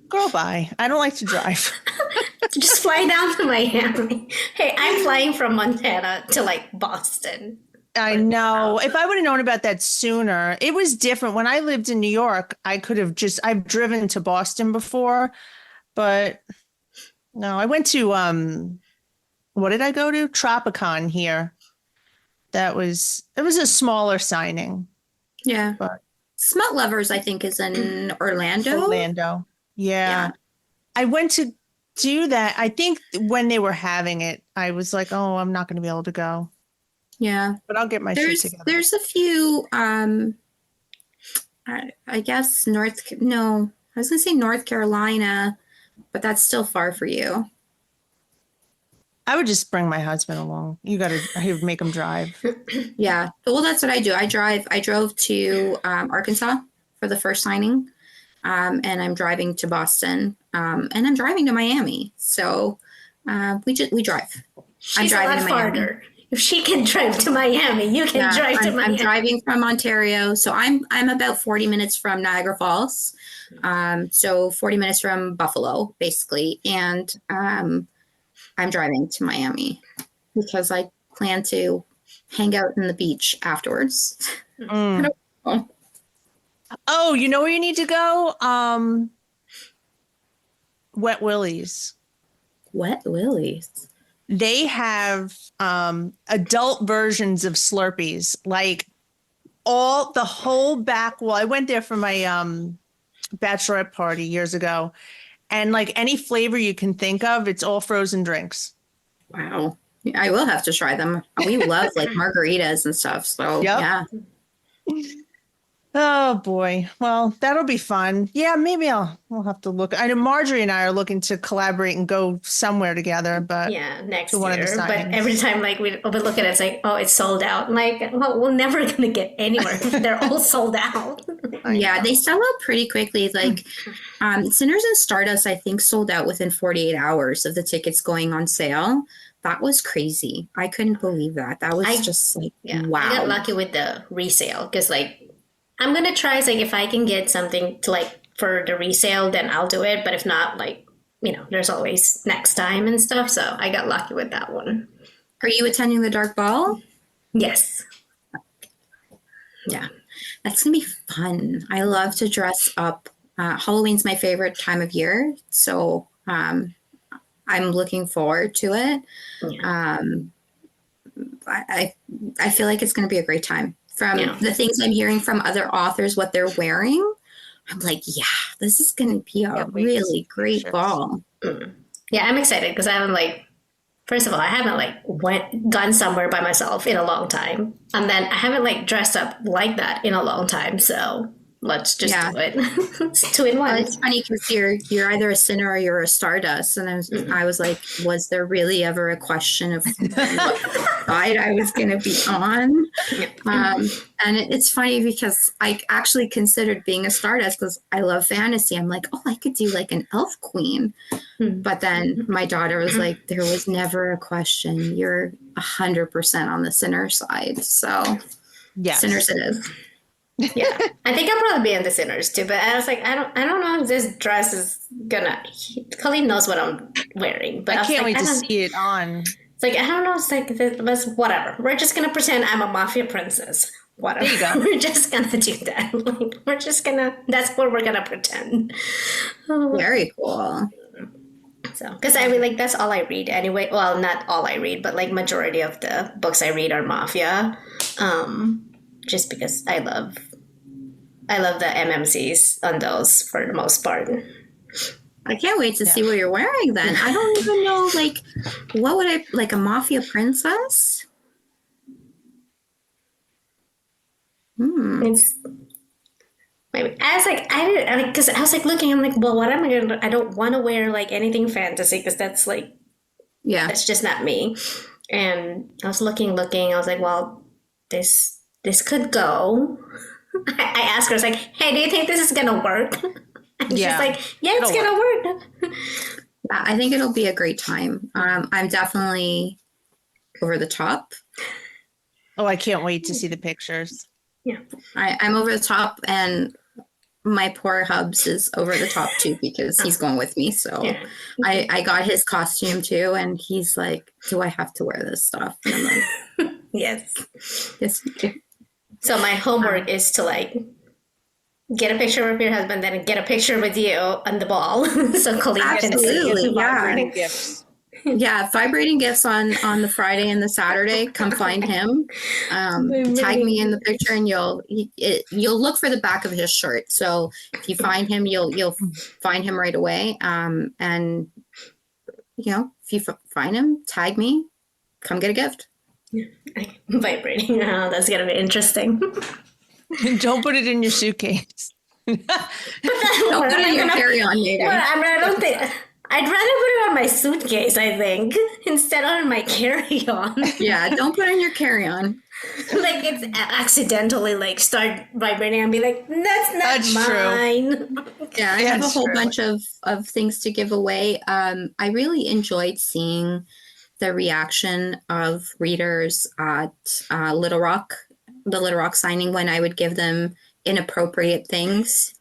Girl, bye. I don't like to drive. Just fly down to Miami. Hey, I'm flying from Montana to, like, Boston. I know. If I would have known about that sooner, it was different. When I lived in New York, I've driven to Boston before, but no, I went to, what did I go to? Tropicon here. It was a smaller signing. Yeah. But Smut Lovers, I think, is in Orlando. Yeah. I went to do that. I think when they were having it, I was like, oh, I'm not going to be able to go. Yeah. But I'll get my shit together. There's a few, I guess I was going to say North Carolina, but that's still far for you. I would just bring my husband along. I would make him drive. Yeah. Well, that's what I do. I drove to Arkansas for the first signing, and I'm driving to Boston, and I'm driving to Miami. So we drive. She's I'm driving to Miami. Farther. If she can drive to Miami, you can drive to Miami. I'm driving from Ontario, so I'm about 40 minutes from Niagara Falls, so 40 minutes from Buffalo, basically, and I'm driving to Miami because I plan to hang out in the beach afterwards. Mm. Oh, you know where you need to go? Wet Willie's. Wet Willie's. They have adult versions of Slurpees, like the whole back wall. I went there for my bachelorette party years ago, and like any flavor you can think of, it's all frozen drinks. Wow. I will have to try them. We love like margaritas and stuff. So yep. Yeah. Oh boy. Well, that'll be fun. Yeah, maybe we'll have to look. I know Marjorie and I are looking to collaborate and go somewhere together, but Yeah, to next one of the year. But every signings. time like we look at it, it's like, oh, it's sold out. Like, well, we're never gonna get anywhere if they're all sold out. I Yeah, they know. sell out pretty quickly. Like Sinners and Stardust, I think sold out within 48 hours of the tickets going on sale. That was crazy. I couldn't believe that. That was I just like, Yeah, I got wow. lucky with the resale because like I'm gonna try. Like if I can get something to like for the resale, then I'll do it. But if not, like there's always next time and stuff. So I got lucky with that one. Are you attending the Dark Ball? Yes. Yeah, that's gonna be fun. I love to dress up. Halloween's my favorite time of year, so I'm looking forward to it. Yeah. Um, I feel like it's going to be a great time. From Yeah. the things I'm hearing from other authors, what they're wearing, I'm like, yeah, this is going to be a Can't wait to see really the great pictures. ball. Yeah, I'm excited because I haven't like first of all, I haven't like gone somewhere by myself in a long time. And then I haven't like dressed up like that in a long time. So let's just Yeah. do it. It's two in Well, one. it's funny because you're either a sinner or you're a stardust, and I was like, was there really ever a question of what side I was going to be on? And it's funny because I actually considered being a stardust because I love fantasy. I'm like, oh, I could do like an elf queen, but then my daughter was like, there was never a question. You're 100% on the sinner side, so Yes. sinners it is. Yeah, I think I'll probably be in the Sinners too. But I was like, I don't know if this dress is gonna. Colleen knows what I'm wearing, but I I was can't like, wait to see it on. It's like I don't know. It's like this, whatever. We're just gonna pretend I'm a mafia princess. Whatever. There you go. We're just gonna do that. Like, we're just gonna. That's what we're gonna pretend. Very cool. So, because I mean, like that's all I read anyway. Well, not all I read, but like majority of the books I read are mafia. Just because I love the MMCs on those for the most part. I can't wait to see what you're wearing then. I don't even know, like, what would I, like a mafia princess? It's maybe I was like I didn't because I was like looking. I'm like, well, what am I gonna do? I don't want to wear like anything fantasy because that's like Yeah. that's just not me. And I was looking. I was like, well, this could go. I asked her, I was like, hey, do you think this is gonna work? And she's Yeah. like, yeah, it's It'll gonna work. Yeah, I think it'll be a great time. I'm definitely over the top. Oh, I can't wait to see the pictures. Yeah. I'm over the top, and my poor Hubs is over the top too because he's going with me. So Yeah. I got his costume too, and he's like, do I have to wear this stuff? And I'm like, Yes. yes, you do. So my homework is to like get a picture of your husband, then get a picture with you on the ball, so Colleen can see Absolutely, it. yeah. Vibrating gifts. Yeah, vibrating gifts on the Friday and the Saturday. Come find him. Tag me in the picture, and you'll look for the back of his shirt. So if you find him, you'll find him right away. And if you find him, tag me. Come get a gift. Vibrating. Oh, that's gonna be interesting. Don't put it in your suitcase. Don't put it in your carry-on, maybe. Well, I don't think. I'd rather put it on my suitcase, I think, instead on my carry-on. Yeah, don't put it in your carry-on. Like it's accidentally like start vibrating and be like, that's not True. mine. Yeah, I have a That's whole true. bunch of things to give away. I really enjoyed seeing the reaction of readers at the Little Rock signing when I would give them inappropriate things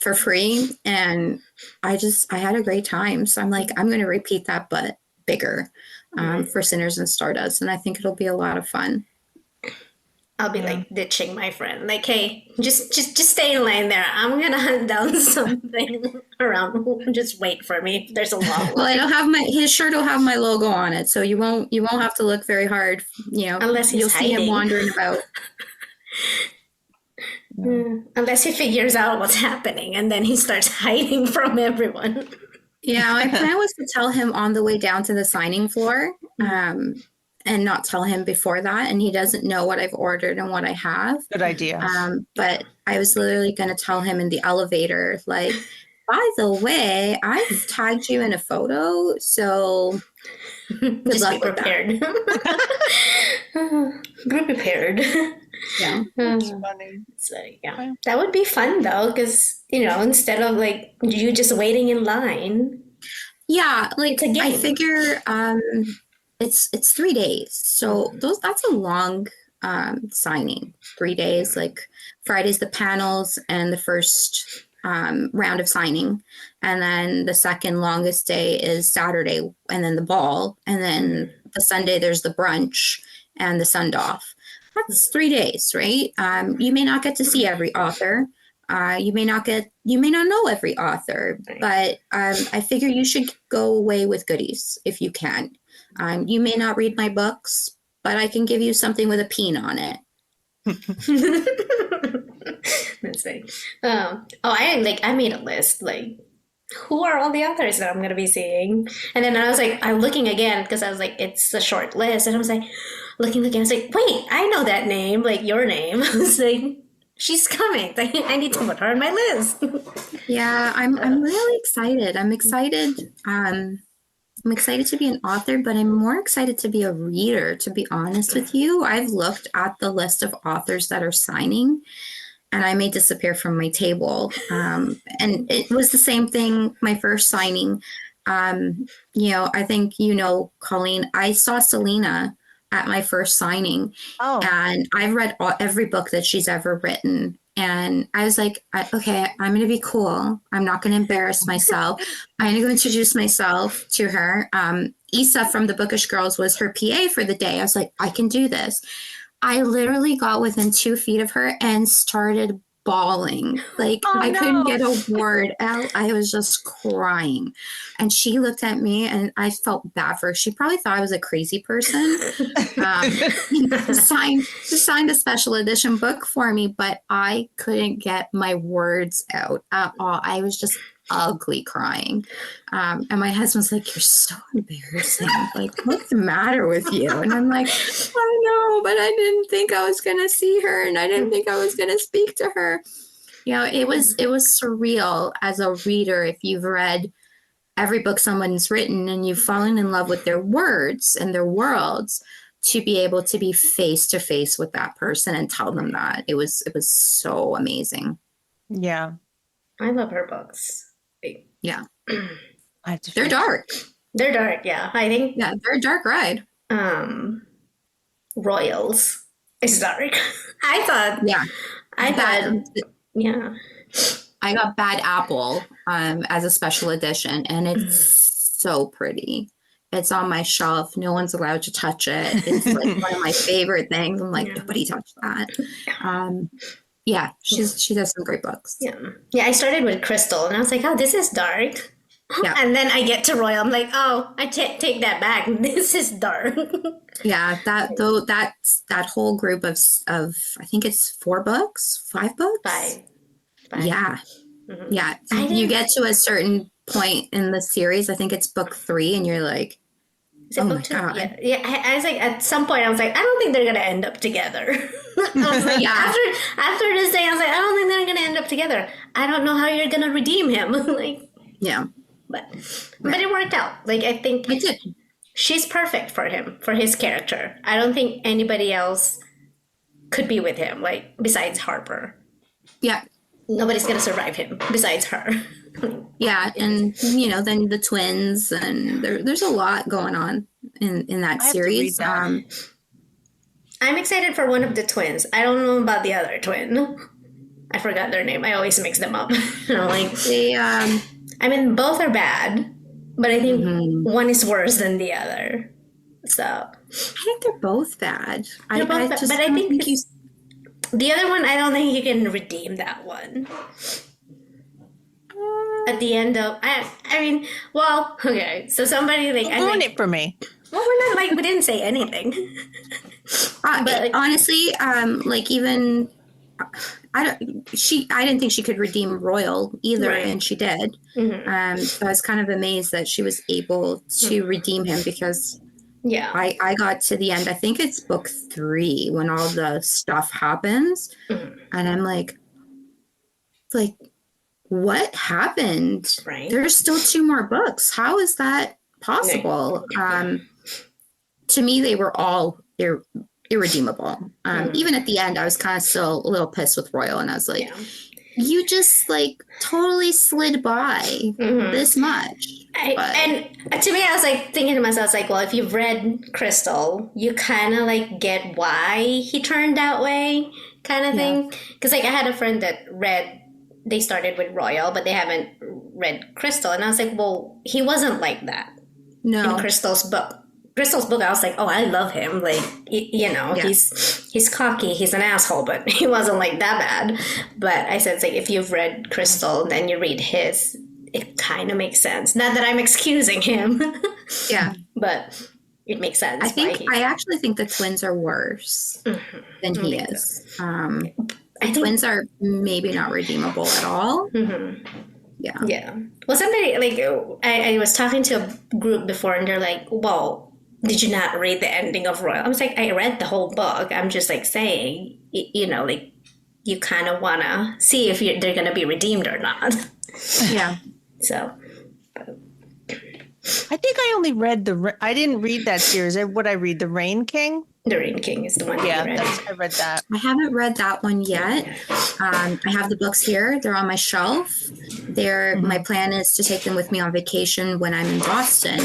for free. And I had a great time. So I'm like, I'm going to repeat that, but bigger for Sinners and Stardust. And I think it'll be a lot of fun. I'll be like ditching my friend. Like, hey, just stay in line there. I'm gonna hunt down something around. Just wait for me. There's a long line. Well, it'll have his shirt will have my logo on it, so you won't have to look very hard. Unless he's you'll see him hiding. wandering about. Unless he figures out what's happening and then he starts hiding from everyone. Yeah, my plan was to tell him on the way down to the signing floor, and not tell him before that. And he doesn't know what I've ordered and what I have. Good idea. But I was literally going to tell him in the elevator, like, by the way, I've tagged you in a photo, so good Just luck be with prepared. Be prepared. Yeah. That's funny. So yeah, that would be fun though, because instead of like you just waiting in line, Yeah, like it's a game. I figure it's 3 days. So that's a long signing. 3 days, like Friday's the panels and the first round of signing. And then the second longest day is Saturday and then the ball. And then the Sunday there's the brunch and the send off. That's 3 days, right? You may not get to see every author. You may not know every author, but I figure you should go away with goodies if you can. You may not read my books, but I can give you something with a peen on it. That's funny. I made a list, like, who are all the authors that I'm going to be seeing? And then I was like, I'm looking again because I was like, it's a short list. And I was like, looking again. I was like, wait, I know that name, like your name. I was like, she's coming. I need to put her on my list. Yeah, I'm really excited. I'm excited to be an author, but I'm more excited to be a reader, to be honest with you. I've looked at the list of authors that are signing, and I may disappear from my table. And it was the same thing, my first signing. I think, Kolleen, I saw Selena at my first signing. Oh. And I've read every book that she's ever written. And I was like, okay, I'm going to be cool. I'm not going to embarrass myself. I'm going to go introduce myself to her. Issa from the Bookish Girls was her PA for the day. I was like, I can do this. I literally got within 2 feet of her and started bawling. Like, I couldn't get a word out. I was just crying. And she looked at me and I felt bad for her. She probably thought I was a crazy person. Signed a special edition book for me, but I couldn't get my words out at all. I was just ugly crying. And my husband's like, you're so embarrassing. Like, what's the matter with you? And I'm like, I know, but I didn't think I was going to see her. And I didn't think I was going to speak to her. It was surreal as a reader. If you've read every book someone's written and you've fallen in love with their words and their worlds, to be able to be face to face with that person and tell them that, it was so amazing. Yeah. I love her books. Yeah. They're dark. They're dark, yeah. I think they're a dark ride. Royals is dark. I thought I got Bad Apple as a special edition, and it's so pretty. It's on my shelf. No one's allowed to touch it. It's like one of my favorite things. I'm like, nobody touched that. She does some great books. Yeah, I started with Crystal, and I was like, oh, this is dark. Yeah. And then I get to Royal. I'm like, oh, I take that back. This is dark. Yeah, that's that whole group of I think it's 5 books. Five. Yeah. Mm-hmm. Yeah. You get to a certain point in the series. I think it's book 3, and you're like, oh my God. Yeah. I was like, at some point, I was like, I don't think they're gonna end up together. I was like, after this day, I was like, I don't think they're gonna end up together. I don't know how you're gonna redeem him. But it worked out. Like, I think it did. She's perfect for him, for his character. I don't think anybody else could be with him, like, besides Harper. Yeah. Nobody's gonna survive him besides her. Yeah, and then the twins, and there's a lot going on in that series. I'm excited for one of the twins. I don't know about the other twin. I forgot their name. I always mix them up. Both are bad, but I think one is worse than the other. So I think they're both bad. They're both bad, but I think the other one, I don't think you can redeem that one. At the end of, okay. So somebody ruin it for me. Well, we're not we didn't say anything. But honestly, even I didn't think she could redeem Royal either, right. And she did. Mm-hmm. So I was kind of amazed that she was able to redeem him, because Yeah. I got to the end. I think it's book 3 when all the stuff happens, Mhm. and I'm like, what happened? Right. There's still 2 more books. How is that possible? To me, they were all irredeemable. Even at the end, I was kind of still a little pissed with Royal, and I was like, you just like totally slid by this much. And to me, I was like thinking to myself, I was like, well, if you've read Crystal, you kind of like get why he turned that way, kind of thing. Because like I had a friend that they started with Royal, but they haven't read Crystal, and I was like, well, he wasn't like that in Crystal's book. I was like, oh, I love him. Like, he's cocky, he's an asshole, but he wasn't like that bad. But I said, it's like, if you've read Crystal, then you read his, it kind of makes sense. Not that I'm excusing him. But it makes sense. I actually think the twins are worse than he is. Twins are maybe not redeemable at all. Yeah. Well, somebody, like, I was talking to a group before, and they're like, well, did you not read the ending of Royal? I was like, I read the whole book. I'm just like saying, like, you kind of want to see if they're going to be redeemed or not. So. I think I only read I didn't read that series. What I read, The Rain King? The Rain King is the one. Yeah, I read that. I haven't read that one yet. I have the books here. They're on my shelf. My plan is to take them with me on vacation when I'm in Boston,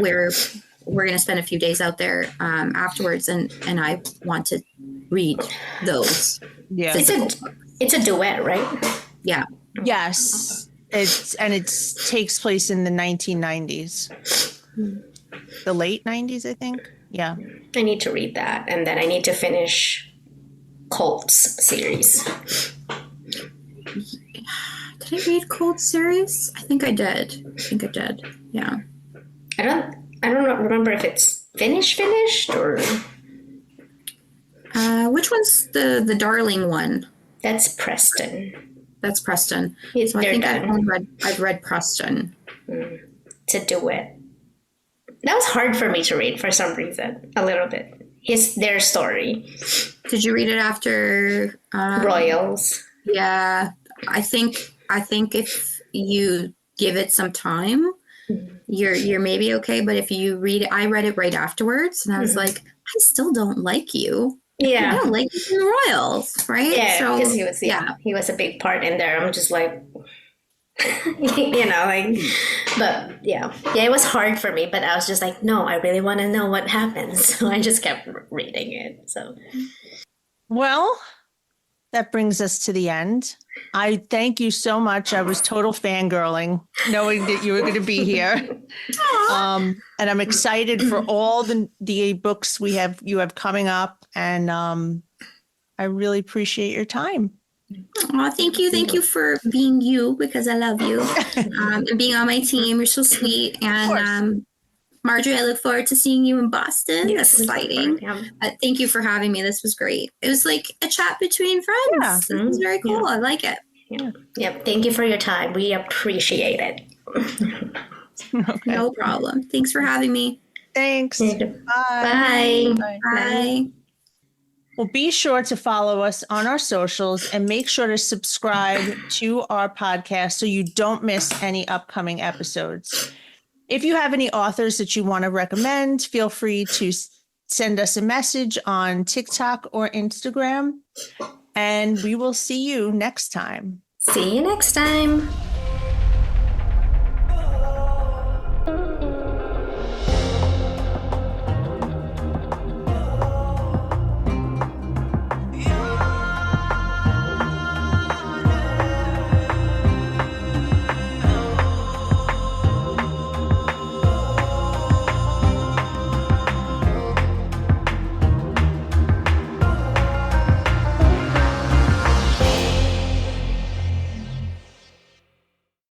where we're going to spend a few days out there afterwards, and I want to read those. Yeah, it's a duet, right? Yeah. Yes, it takes place in the 1990s, the late 90s, I think. Yeah, I need to read that, and then I need to finish Colt's series. Did I read Colt's series? I think I did. Yeah. I don't remember if it's finished or. Which one's the darling one? That's Preston. So I think I've read Preston. It's a duet. That was hard for me to read for some reason, a little bit. It's their story. Did you read it after Royals? Yeah, I think if you give it some time, you're maybe okay. But if you read it, I read it right afterwards, and I was like, I still don't like you. Yeah, I don't like you in Royals, right? Yeah, because he was a big part in there. I'm just like, but yeah, it was hard for me. But I was just like, no, I really want to know what happens, so I just kept reading it. So, well, that brings us to the end. I thank you so much. I was total fangirling knowing that you were going to be here. And I'm excited for all the books you have coming up. And I really appreciate your time. Oh, thank you. Thank you for being you, because I love you. And being on my team. You're so sweet. And Marjorie, I look forward to seeing you in Boston. Yes, that's exciting. Thank you for having me. This was great. It was like a chat between friends. Yeah. This was very cool. I like it. Yeah. Thank you for your time. We appreciate it. Okay. No problem. Thanks for having me. Thanks. Bye. Bye. Well, be sure to follow us on our socials and make sure to subscribe to our podcast so you don't miss any upcoming episodes. If you have any authors that you want to recommend, feel free to send us a message on TikTok or Instagram, and we will see you next time. See you next time.